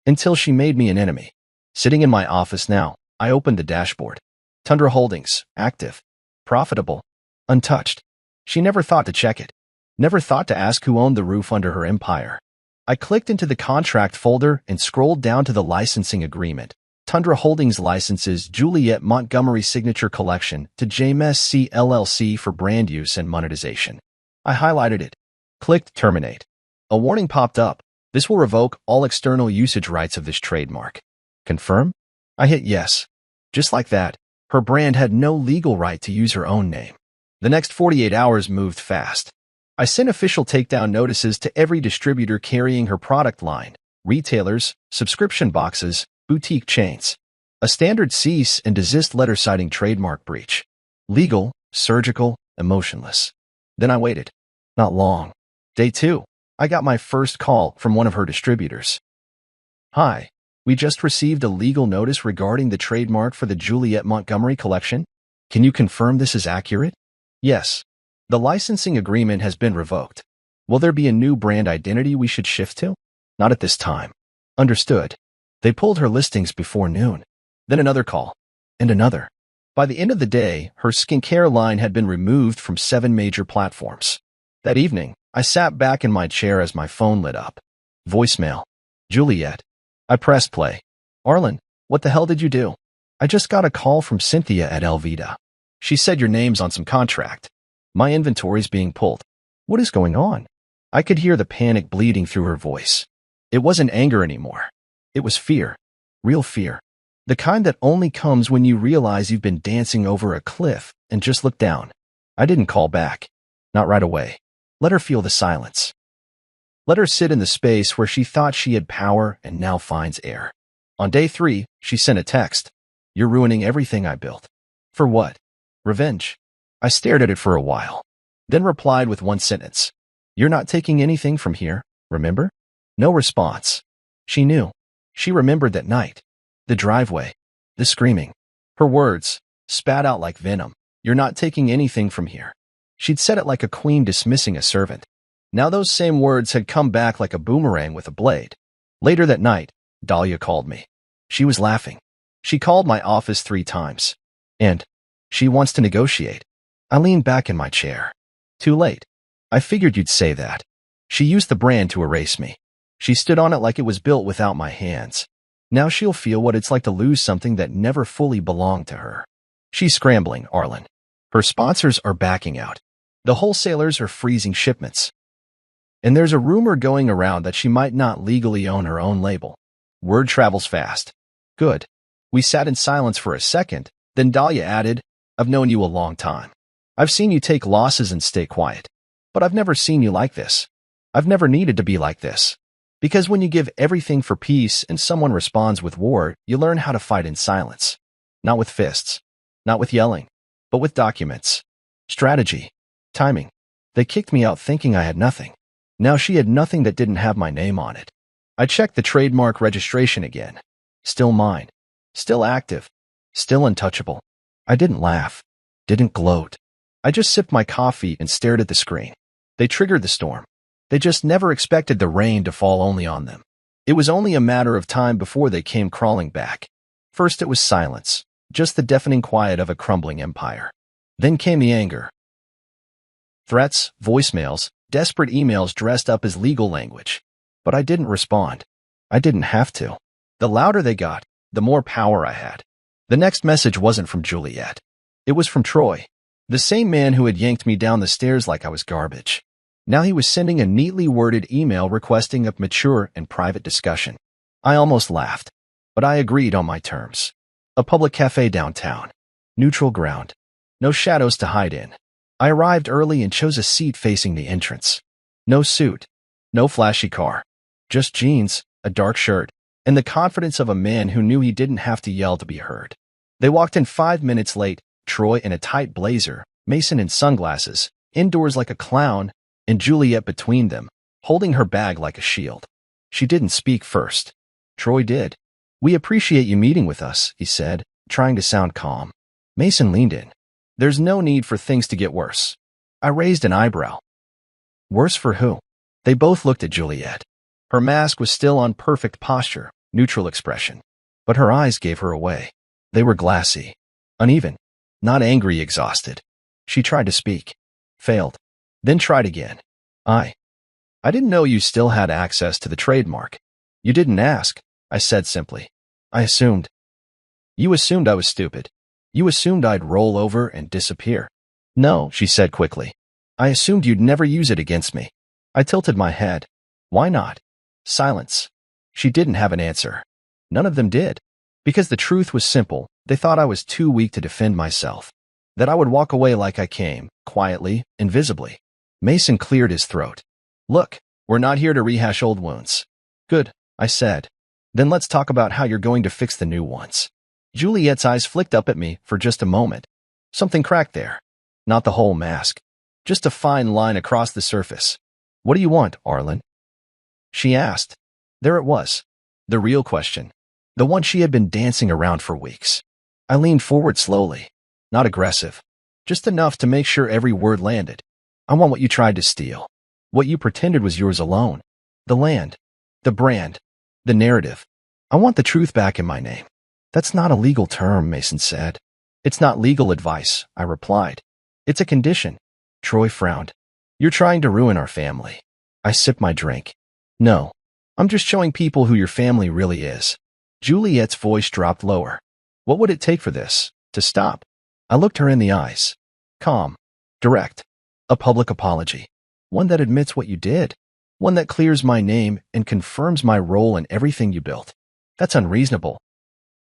Until she made me an enemy. Sitting in my office now, I opened the dashboard. Tundra Holdings, active, profitable, untouched. She never thought to check it. Never thought to ask who owned the roof under her empire. I clicked into the contract folder and scrolled down to the licensing agreement. Tundra Holdings licenses Juliet Montgomery Signature Collection to JMSC LLC for brand use and monetization. I highlighted it. Clicked Terminate. A warning popped up. This will revoke all external usage rights of this trademark. Confirm? I hit yes. Just like that, her brand had no legal right to use her own name. The next 48 hours moved fast. I sent official takedown notices to every distributor carrying her product line, retailers, subscription boxes, boutique chains. A standard cease and desist letter citing trademark breach. Legal, surgical, emotionless. Then I waited. Not long. Day 2. I got my first call from one of her distributors. Hi, we just received a legal notice regarding the trademark for the Juliet Montgomery collection. Can you confirm this is accurate? Yes. The licensing agreement has been revoked. Will there be a new brand identity we should shift to? Not at this time. Understood. They pulled her listings before noon. Then another call. And another. By the end of the day, her skincare line had been removed from 7 major platforms. That evening, I sat back in my chair as my phone lit up. Voicemail. Juliet. I pressed play. Arlen, what the hell did you do? I just got a call from Cynthia at Elvita. She said your name's on some contract. My inventory's being pulled. What is going on? I could hear the panic bleeding through her voice. It wasn't anger anymore. It was fear. Real fear. The kind that only comes when you realize you've been dancing over a cliff and just look down. I didn't call back. Not right away. Let her feel the silence. Let her sit in the space where she thought she had power and now finds air. On day 3, she sent a text. You're ruining everything I built. For what? Revenge. I stared at it for a while. Then replied with one sentence. You're not taking anything from here, remember? No response. She knew. She remembered that night. The driveway. The screaming. Her words, spat out like venom. You're not taking anything from here. She'd said it like a queen dismissing a servant. Now those same words had come back like a boomerang with a blade. Later that night, Dahlia called me. She was laughing. She called my office 3 times. And she wants to negotiate. I leaned back in my chair. Too late. I figured you'd say that. She used the brand to erase me. She stood on it like it was built without my hands. Now she'll feel what it's like to lose something that never fully belonged to her. She's scrambling, Arlen. Her sponsors are backing out. The wholesalers are freezing shipments. And there's a rumor going around that she might not legally own her own label. Word travels fast. Good. We sat in silence for a second, then Dahlia added, I've known you a long time. I've seen you take losses and stay quiet. But I've never seen you like this. I've never needed to be like this. Because when you give everything for peace and someone responds with war, you learn how to fight in silence. Not with fists. Not with yelling. But with documents. Strategy. Timing. They kicked me out thinking I had nothing. Now she had nothing that didn't have my name on it. I checked the trademark registration again. Still mine. Still active. Still untouchable. I didn't laugh. Didn't gloat. I just sipped my coffee and stared at the screen. They triggered the storm. They just never expected the rain to fall only on them. It was only a matter of time before they came crawling back. First it was silence, just the deafening quiet of a crumbling empire. Then came the anger. Threats, voicemails, desperate emails dressed up as legal language. But I didn't respond. I didn't have to. The louder they got, the more power I had. The next message wasn't from Juliet. It was from Troy, the same man who had yanked me down the stairs like I was garbage. Now he was sending a neatly worded email requesting a mature and private discussion. I almost laughed, but I agreed on my terms. A public cafe downtown. Neutral ground. No shadows to hide in. I arrived early and chose a seat facing the entrance. No suit. No flashy car. Just jeans, a dark shirt, and the confidence of a man who knew he didn't have to yell to be heard. They walked in 5 minutes late, Troy in a tight blazer, Mason in sunglasses, indoors like a clown, and Juliet between them, holding her bag like a shield. She didn't speak first. Troy did. We appreciate you meeting with us, he said, trying to sound calm. Mason leaned in. There's no need for things to get worse. I raised an eyebrow. Worse for who? They both looked at Juliet. Her mask was still on perfect posture, neutral expression. But her eyes gave her away. They were glassy. Uneven. Not angry, exhausted. She tried to speak. Failed. Then tried again. I didn't know you still had access to the trademark. You didn't ask, I said simply. I assumed. You assumed I was stupid. You assumed I'd roll over and disappear. No, she said quickly. I assumed you'd never use it against me. I tilted my head. Why not? Silence. She didn't have an answer. None of them did. Because the truth was simple, they thought I was too weak to defend myself. That I would walk away like I came, quietly, invisibly. Mason cleared his throat. Look, we're not here to rehash old wounds. Good, I said. Then let's talk about how you're going to fix the new ones. Juliet's eyes flicked up at me for just a moment. Something cracked there. Not the whole mask. Just a fine line across the surface. What do you want, Arlen? She asked. There it was. The real question. The one she had been dancing around for weeks. I leaned forward slowly. Not aggressive. Just enough to make sure every word landed. I want what you tried to steal. What you pretended was yours alone. The land. The brand. The narrative. I want the truth back in my name. That's not a legal term, Mason said. It's not legal advice, I replied. It's a condition. Troy frowned. You're trying to ruin our family. I sipped my drink. No, I'm just showing people who your family really is. Juliet's voice dropped lower. What would it take for this to stop? I looked her in the eyes. Calm. Direct. A public apology. One that admits what you did. One that clears my name and confirms my role in everything you built. That's unreasonable.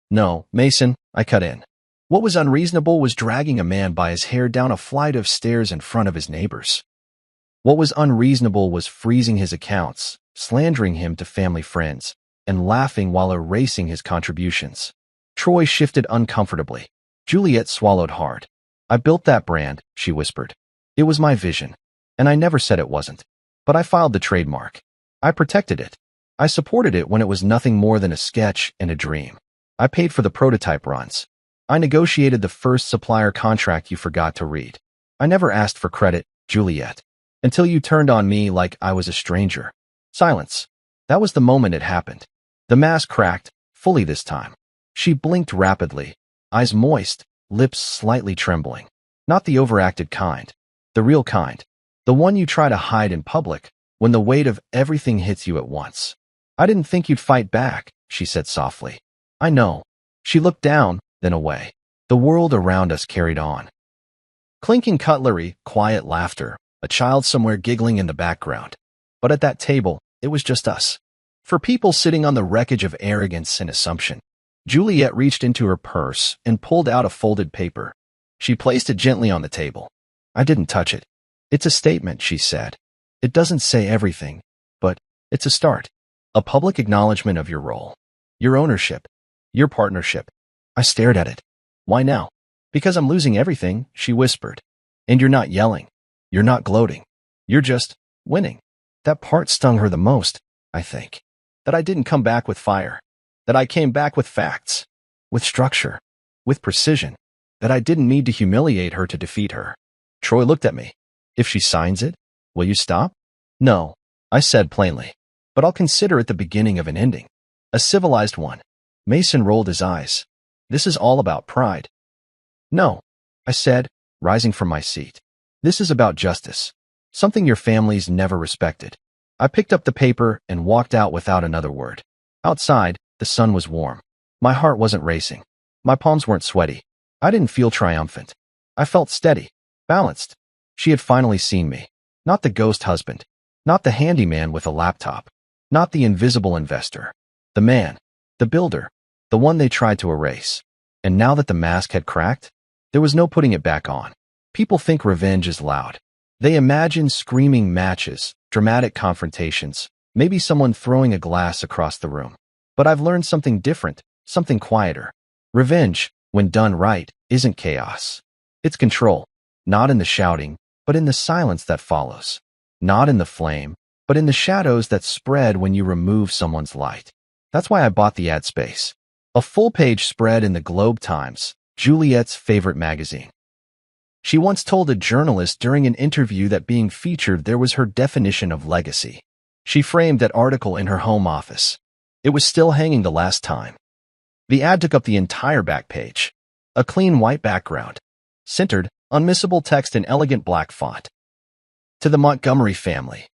No, Mason, I cut in. What was unreasonable was dragging a man by his hair down a flight of stairs in front of his neighbors. What was unreasonable was freezing his accounts, slandering him to family friends, and laughing while erasing his contributions. Troy shifted uncomfortably. Juliet swallowed hard. I built that brand, she whispered. It was my vision, and I never said it wasn't. But I filed the trademark. I protected it. I supported it when it was nothing more than a sketch and a dream. I paid for the prototype runs. I negotiated the first supplier contract you forgot to read. I never asked for credit, Juliet, until you turned on me like I was a stranger. Silence. That was the moment it happened. The mask cracked, fully this time. She blinked rapidly, eyes moist, lips slightly trembling. Not the overacted kind. The real kind. The one you try to hide in public when the weight of everything hits you at once. I didn't think you'd fight back, she said softly. I know. She looked down, then away. The world around us carried on. Clinking cutlery, quiet laughter, a child somewhere giggling in the background. But at that table, it was just us. For people sitting on the wreckage of arrogance and assumption. Juliet reached into her purse and pulled out a folded paper. She placed it gently on the table. I didn't touch it. It's a statement, she said. It doesn't say everything, but it's a start. A public acknowledgement of your role. Your ownership. Your partnership. I stared at it. Why now? Because I'm losing everything, she whispered. And you're not yelling. You're not gloating. You're just winning. That part stung her the most, I think. That I didn't come back with fire. That I came back with facts. With structure. With precision. That I didn't need to humiliate her to defeat her. Troy looked at me. If she signs it, will you stop? No, I said plainly. But I'll consider it the beginning of an ending. A civilized one. Mason rolled his eyes. This is all about pride. No, I said, rising from my seat. This is about justice. Something your family's never respected. I picked up the paper and walked out without another word. Outside, the sun was warm. My heart wasn't racing. My palms weren't sweaty. I didn't feel triumphant. I felt steady, balanced. She had finally seen me. Not the ghost husband. Not the handyman with a laptop. Not the invisible investor. The man. The builder. The one they tried to erase. And now that the mask had cracked, there was no putting it back on. People think revenge is loud. They imagine screaming matches, dramatic confrontations, maybe someone throwing a glass across the room. But I've learned something different, something quieter. Revenge, when done right, isn't chaos. It's control. Not in the shouting, but in the silence that follows. Not in the flame, but in the shadows that spread when you remove someone's light. That's why I bought the ad space. A full-page spread in the Globe Times, Juliet's favorite magazine. She once told a journalist during an interview that being featured there was her definition of legacy. She framed that article in her home office. It was still hanging the last time. The ad took up the entire back page. A clean white background. Centered, unmissable text in elegant black font. To the Montgomery family.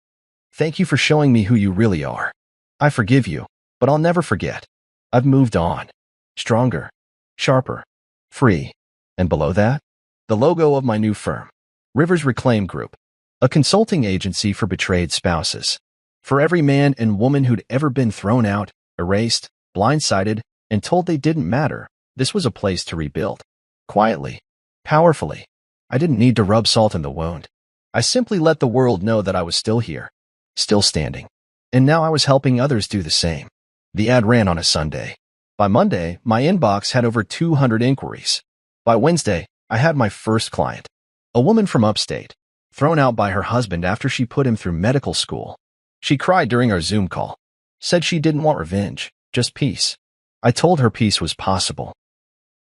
Thank you for showing me who you really are. I forgive you, but I'll never forget. I've moved on. Stronger. Sharper. Free. And below that? The logo of my new firm. Rivers Reclaim Group. A consulting agency for betrayed spouses. For every man and woman who'd ever been thrown out, erased, blindsided, and told they didn't matter, this was a place to rebuild. Quietly. Powerfully. I didn't need to rub salt in the wound. I simply let the world know that I was still here. Still standing. And now I was helping others do the same. The ad ran on a Sunday. By Monday, my inbox had over 200 inquiries. By Wednesday, I had my first client. A woman from upstate, thrown out by her husband after she put him through medical school. She cried during our Zoom call. Said she didn't want revenge, just peace. I told her peace was possible.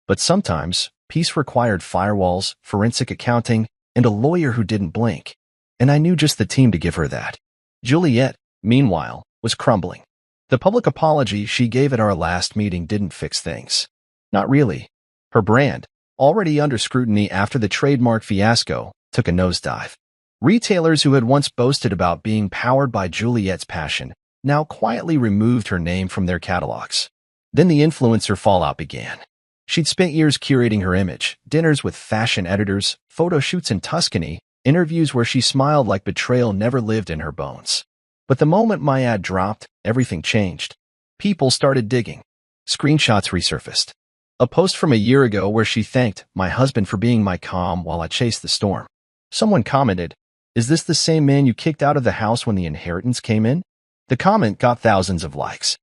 But sometimes, peace required firewalls, forensic accounting, and a lawyer who didn't blink. And I knew just the team to give her that. Juliet, meanwhile, was crumbling. The public apology she gave at our last meeting didn't fix things. Not really. Her brand, already under scrutiny after the trademark fiasco, took a nosedive. Retailers who had once boasted about being powered by Juliet's passion now quietly removed her name from their catalogs. Then the influencer fallout began. She'd spent years curating her image, dinners with fashion editors, photo shoots in Tuscany, interviews where she smiled like betrayal never lived in her bones. But the moment my ad dropped, everything changed. People started digging. Screenshots resurfaced. A post from a year ago where she thanked my husband for being my calm while I chased the storm. Someone commented, "Is this the same man you kicked out of the house when the inheritance came in?" The comment got thousands of likes.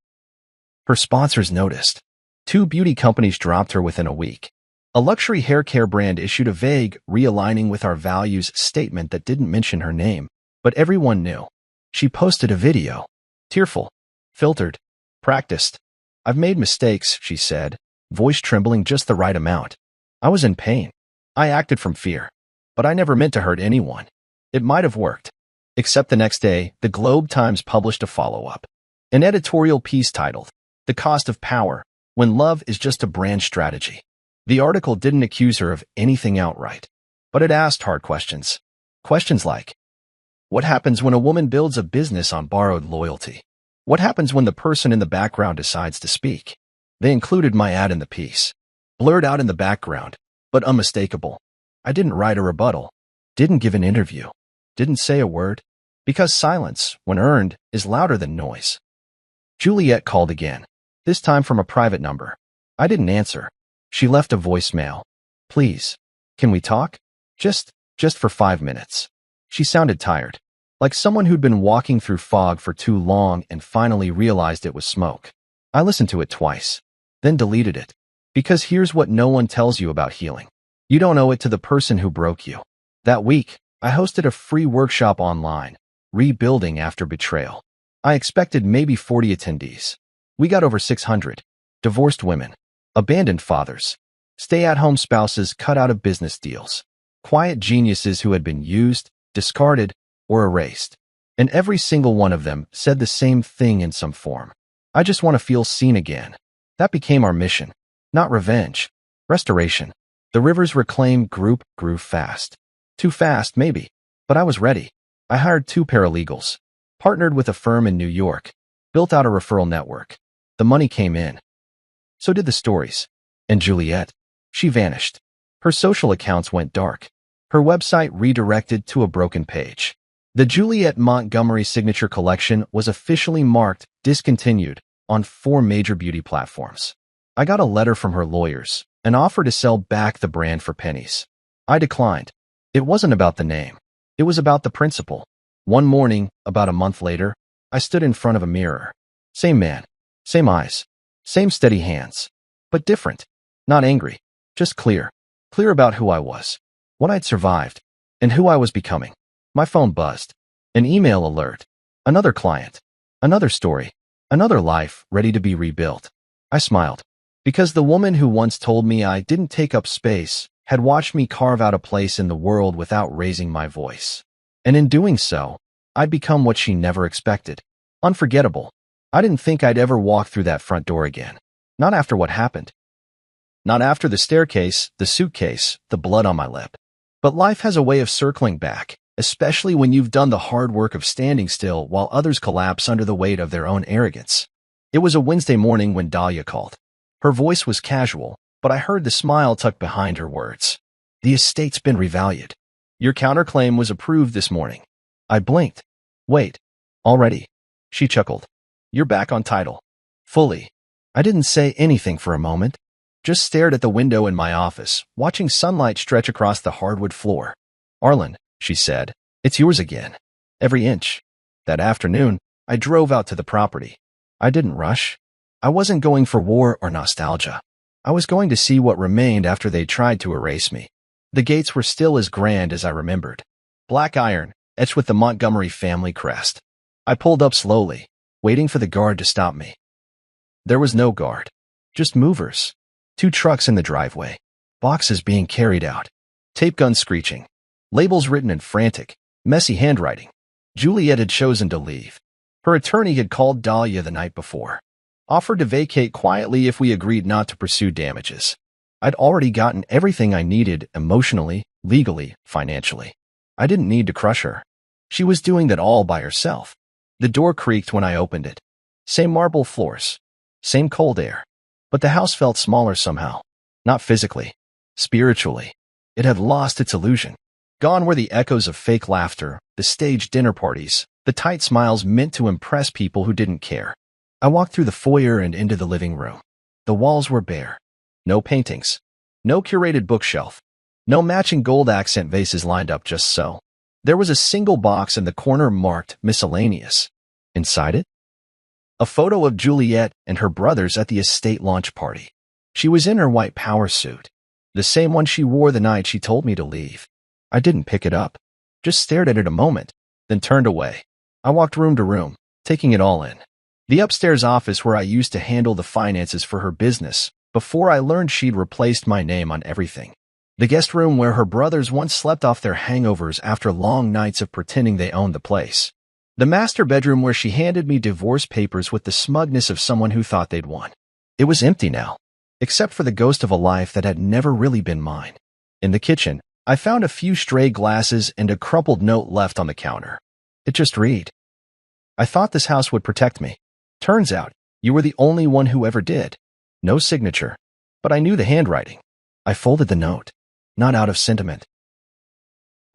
Her sponsors noticed. 2 beauty companies dropped her within a week. A luxury hair care brand issued a vague, realigning with our values statement that didn't mention her name, but everyone knew. She posted a video. Tearful. Filtered. Practiced. "I've made mistakes," she said, voice trembling just the right amount. "I was in pain. I acted from fear. But I never meant to hurt anyone. It might have worked." Except the next day, the Globe Times published a follow-up. An editorial piece titled, "The Cost of Power, When Love is Just a Brand Strategy." The article didn't accuse her of anything outright, but it asked hard questions. Questions like, what happens when a woman builds a business on borrowed loyalty? What happens when the person in the background decides to speak? They included my ad in the piece. Blurred out in the background, but unmistakable. I didn't write a rebuttal. Didn't give an interview. Didn't say a word. Because silence, when earned, is louder than noise. Juliet called again, this time from a private number. I didn't answer. She left a voicemail. "Please, can we talk? Just for 5 minutes." She sounded tired, like someone who'd been walking through fog for too long and finally realized it was smoke. I listened to it twice, then deleted it. Because here's what no one tells you about healing. You don't owe it to the person who broke you. That week, I hosted a free workshop online, Rebuilding After Betrayal. I expected maybe 40 attendees. We got over 600. Divorced women, abandoned fathers, stay-at-home spouses cut out of business deals, quiet geniuses who had been used, discarded, or erased. And every single one of them said the same thing in some form. I just want to feel seen again. That became our mission. Not revenge. Restoration. The Rivers Reclaim group grew fast. Too fast, maybe. But I was ready. I hired 2 paralegals. Partnered with a firm in New York. Built out a referral network. The money came in. So did the stories. And Juliet. She vanished. Her social accounts went dark. Her website redirected to a broken page. The Juliet Montgomery Signature Collection was officially marked discontinued on 4 major beauty platforms. I got a letter from her lawyers, an offer to sell back the brand for pennies. I declined. It wasn't about the name. It was about the principle. One morning, about a month later, I stood in front of a mirror. Same man, same eyes, same steady hands, but different. Not angry, just clear. Clear about who I was, what I'd survived, and who I was becoming. My phone buzzed. An email alert. Another client. Another story. Another life ready to be rebuilt. I smiled. Because the woman who once told me I didn't take up space had watched me carve out a place in the world without raising my voice. And in doing so, I'd become what she never expected. Unforgettable. I didn't think I'd ever walk through that front door again. Not after what happened. Not after the staircase, the suitcase, the blood on my lip. But life has a way of circling back, especially when you've done the hard work of standing still while others collapse under the weight of their own arrogance. It was a Wednesday morning when Dahlia called. Her voice was casual, but I heard the smile tucked behind her words. "The estate's been revalued. Your counterclaim was approved this morning." I blinked. "Wait. Already?" She chuckled. "You're back on title. Fully." I didn't say anything for a moment. Just stared at the window in my office, watching sunlight stretch across the hardwood floor. "Arlen," she said, "it's yours again. Every inch." That afternoon, I drove out to the property. I didn't rush. I wasn't going for war or nostalgia. I was going to see what remained after they tried to erase me. The gates were still as grand as I remembered. Black iron, etched with the Montgomery family crest. I pulled up slowly, waiting for the guard to stop me. There was no guard. Just movers. 2 trucks in the driveway. Boxes being carried out. Tape guns screeching. Labels written in frantic, messy handwriting. Juliet had chosen to leave. Her attorney had called Dahlia the night before, offered to vacate quietly if we agreed not to pursue damages. I'd already gotten everything I needed emotionally, legally, financially. I didn't need to crush her. She was doing that all by herself. The door creaked when I opened it. Same marble floors, same cold air. But the house felt smaller somehow. Not physically, spiritually. It had lost its illusion. Gone were the echoes of fake laughter, the staged dinner parties, the tight smiles meant to impress people who didn't care. I walked through the foyer and into the living room. The walls were bare. No paintings. No curated bookshelf. No matching gold accent vases lined up just so. There was a single box in the corner marked miscellaneous. Inside it, a photo of Juliet and her brothers at the estate launch party. She was in her white power suit, the same one she wore the night she told me to leave. I didn't pick it up, just stared at it a moment, then turned away. I walked room to room, taking it all in. The upstairs office where I used to handle the finances for her business, before I learned she'd replaced my name on everything. The guest room where her brothers once slept off their hangovers after long nights of pretending they owned the place. The master bedroom where she handed me divorce papers with the smugness of someone who thought they'd won. It was empty now, except for the ghost of a life that had never really been mine. In the kitchen, I found a few stray glasses and a crumpled note left on the counter. It just read, "I thought this house would protect me. Turns out, you were the only one who ever did." No signature, but I knew the handwriting. I folded the note, not out of sentiment,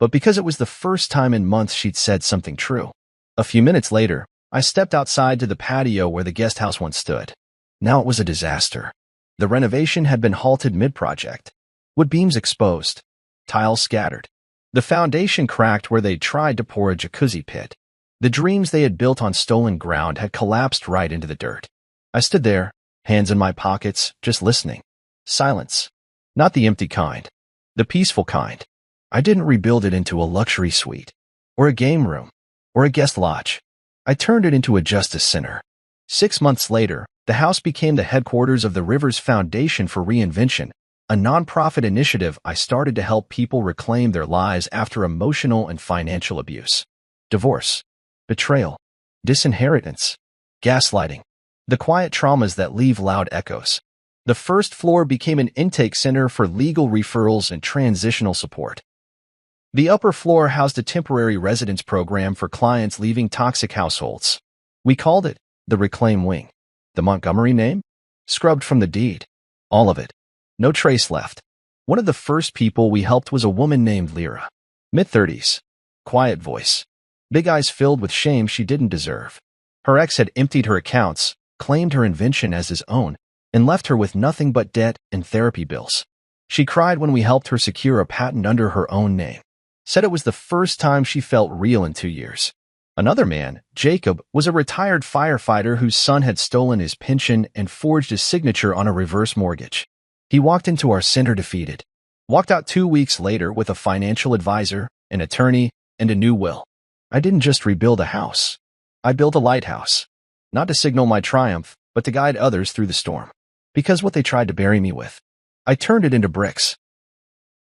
but because it was the first time in months she'd said something true. A few minutes later, I stepped outside to the patio where the guest house once stood. Now it was a disaster. The renovation had been halted mid-project. Wood beams exposed, tiles scattered. The foundation cracked where they'd tried to pour a jacuzzi pit. The dreams they had built on stolen ground had collapsed right into the dirt. I stood there, hands in my pockets, just listening. Silence. Not the empty kind. The peaceful kind. I didn't rebuild it into a luxury suite, or a game room, or a guest lodge. I turned it into a justice center. 6 months later, the house became the headquarters of the Rivers Foundation for Reinvention, a nonprofit initiative I started to help people reclaim their lives after emotional and financial abuse. Divorce, betrayal, disinheritance, gaslighting, the quiet traumas that leave loud echoes. The first floor became an intake center for legal referrals and transitional support. The upper floor housed a temporary residence program for clients leaving toxic households. We called it the Reclaim Wing. The Montgomery name? Scrubbed from the deed. All of it. No trace left. One of the first people we helped was a woman named Lyra. Mid-30s. Quiet voice. Big eyes filled with shame she didn't deserve. Her ex had emptied her accounts, claimed her invention as his own, and left her with nothing but debt and therapy bills. She cried when we helped her secure a patent under her own name. Said it was the first time she felt real in 2 years. Another man, Jacob, was a retired firefighter whose son had stolen his pension and forged his signature on a reverse mortgage. He walked into our center defeated. Walked out 2 weeks later with a financial advisor, an attorney, and a new will. I didn't just rebuild a house. I built a lighthouse. Not to signal my triumph, but to guide others through the storm. Because what they tried to bury me with, I turned it into bricks.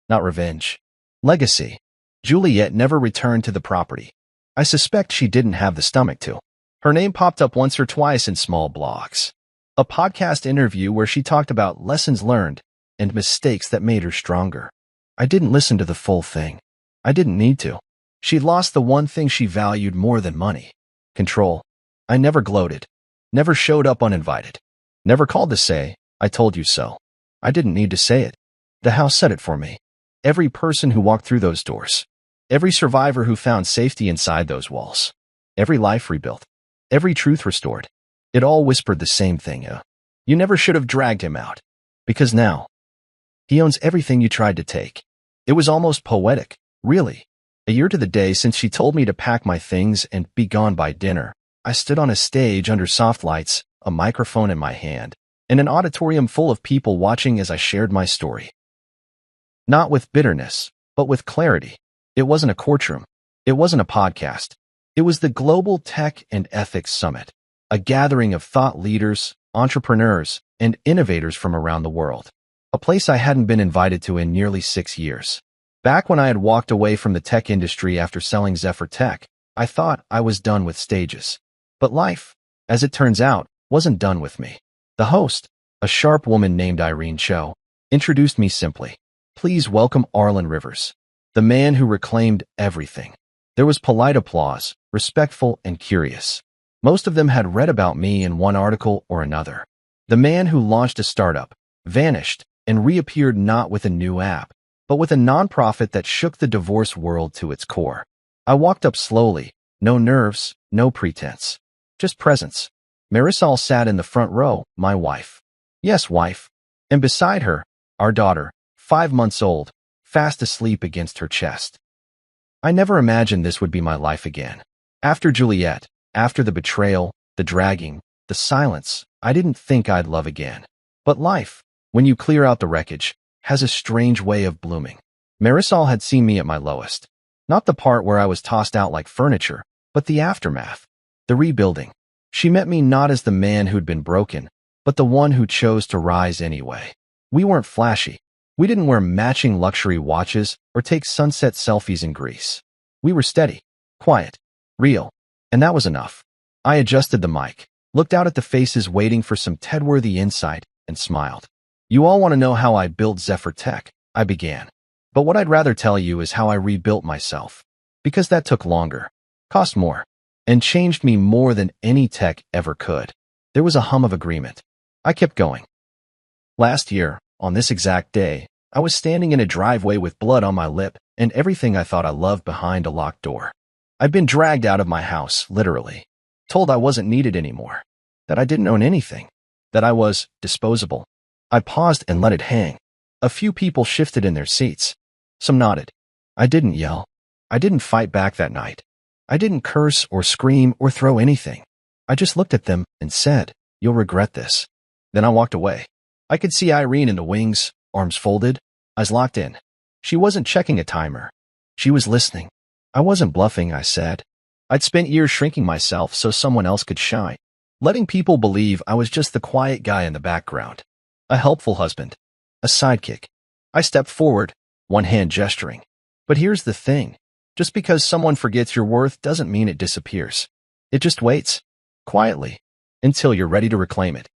Not revenge. Legacy. Juliet never returned to the property. I suspect she didn't have the stomach to. Her name popped up once or twice in small blogs. A podcast interview where she talked about lessons learned and mistakes that made her stronger. I didn't listen to the full thing. I didn't need to. She'd lost the one thing she valued more than money. Control. I never gloated. Never showed up uninvited. Never called to say, "I told you so." I didn't need to say it. The house said it for me. Every person who walked through those doors. Every survivor who found safety inside those walls. Every life rebuilt. Every truth restored. It all whispered the same thing. You never should have dragged him out. Because now, he owns everything you tried to take. It was almost poetic, really. A year to the day since she told me to pack my things and be gone by dinner, I stood on a stage under soft lights, a microphone in my hand, and an auditorium full of people watching as I shared my story. Not with bitterness, but with clarity. It wasn't a courtroom. It wasn't a podcast. It was the Global Tech and Ethics Summit, a gathering of thought leaders, entrepreneurs, and innovators from around the world. A place I hadn't been invited to in nearly 6 years. Back when I had walked away from the tech industry after selling Zephyr Tech, I thought I was done with stages. But life, as it turns out, wasn't done with me. The host, a sharp woman named Irene Cho, introduced me simply. Please welcome Arlen Rivers, the man who reclaimed everything. There was polite applause, respectful and curious. Most of them had read about me in one article or another. The man who launched a startup, vanished, and reappeared not with a new app, but with a nonprofit that shook the divorce world to its core. I walked up slowly, no nerves, no pretense, just presence. Marisol sat in the front row, my wife. Yes, wife. And beside her, our daughter, 5 months old, fast asleep against her chest. I never imagined this would be my life again. After Juliet, after the betrayal, the dragging, the silence, I didn't think I'd love again. But life, when you clear out the wreckage, has a strange way of blooming. Marisol had seen me at my lowest. Not the part where I was tossed out like furniture, but the aftermath, the rebuilding. She met me not as the man who'd been broken, but the one who chose to rise anyway. We weren't flashy. We didn't wear matching luxury watches or take sunset selfies in Greece. We were steady, quiet, real, and that was enough. I adjusted the mic, looked out at the faces waiting for some TED-worthy insight, and smiled. You all want to know how I built Zephyr Tech, I began. But what I'd rather tell you is how I rebuilt myself. Because that took longer, cost more, and changed me more than any tech ever could. There was a hum of agreement. I kept going. Last year, on this exact day, I was standing in a driveway with blood on my lip and everything I thought I loved behind a locked door. I'd been dragged out of my house, literally. Told I wasn't needed anymore. That I didn't own anything. That I was disposable. I paused and let it hang. A few people shifted in their seats. Some nodded. I didn't yell. I didn't fight back that night. I didn't curse or scream or throw anything. I just looked at them and said, "You'll regret this." Then I walked away. I could see Irene in the wings, arms folded, eyes locked in. She wasn't checking a timer. She was listening. I wasn't bluffing, I said. I'd spent years shrinking myself so someone else could shine, letting people believe I was just the quiet guy in the background. A helpful husband. A sidekick. I stepped forward, one hand gesturing. But here's the thing. Just because someone forgets your worth doesn't mean it disappears. It just waits, quietly, until you're ready to reclaim it.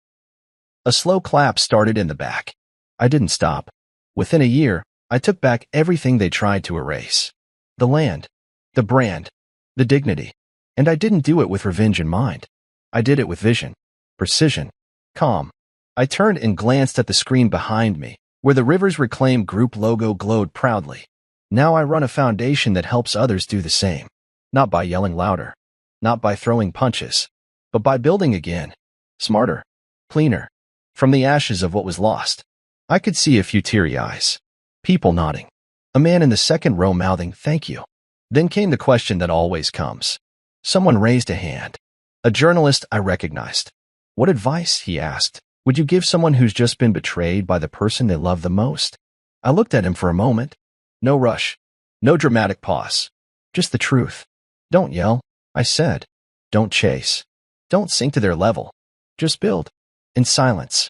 A slow clap started in the back. I didn't stop. Within a year, I took back everything they tried to erase. The land, the brand, the dignity. And I didn't do it with revenge in mind. I did it with vision, precision, calm. I turned and glanced at the screen behind me, where the Rivers Reclaim Group logo glowed proudly. Now I run a foundation that helps others do the same. Not by yelling louder, not by throwing punches, but by building again. Smarter, cleaner, from the ashes of what was lost. I could see a few teary eyes. People nodding. A man in the second row mouthing, "Thank you." Then came the question that always comes. Someone raised a hand. A journalist I recognized. "What advice," he asked, "would you give someone who's just been betrayed by the person they love the most?" I looked at him for a moment. No rush. No dramatic pause. Just the truth. "Don't yell," I said. "Don't chase. Don't sink to their level. Just build. In silence.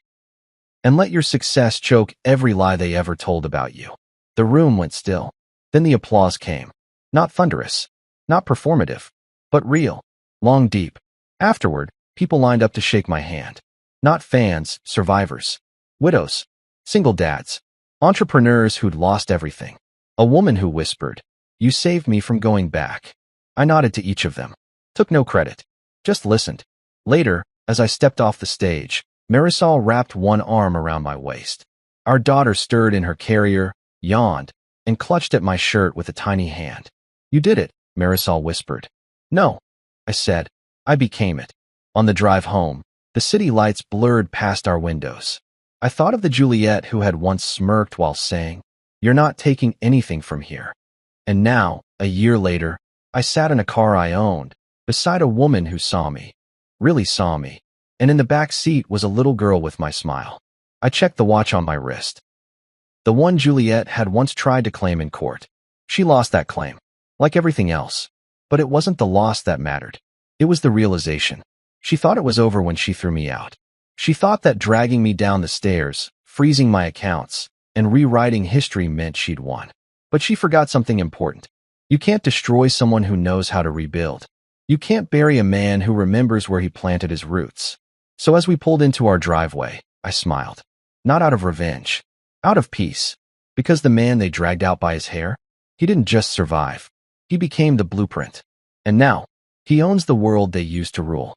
And let your success choke every lie they ever told about you." The room went still. Then the applause came. Not thunderous. Not performative. But real. Long, deep. Afterward, people lined up to shake my hand. Not fans, survivors. Widows. Single dads. Entrepreneurs who'd lost everything. A woman who whispered, "You saved me from going back." I nodded to each of them. Took no credit. Just listened. Later, as I stepped off the stage, Marisol wrapped one arm around my waist. Our daughter stirred in her carrier, yawned, and clutched at my shirt with a tiny hand. "You did it," Marisol whispered. "No," I said. "I became it." On the drive home, the city lights blurred past our windows. I thought of the Juliet who had once smirked while saying, "You're not taking anything from here." And now, a year later, I sat in a car I owned, beside a woman who saw me, really saw me, and in the back seat was a little girl with my smile. I checked the watch on my wrist. The one Juliet had once tried to claim in court. She lost that claim, like everything else. But it wasn't the loss that mattered. It was the realization. She thought it was over when she threw me out. She thought that dragging me down the stairs, freezing my accounts, and rewriting history meant she'd won. But she forgot something important. You can't destroy someone who knows how to rebuild. You can't bury a man who remembers where he planted his roots. So as we pulled into our driveway, I smiled. Not out of revenge, out of peace. Because the man they dragged out by his hair, he didn't just survive. He became the blueprint. And now, he owns the world they used to rule.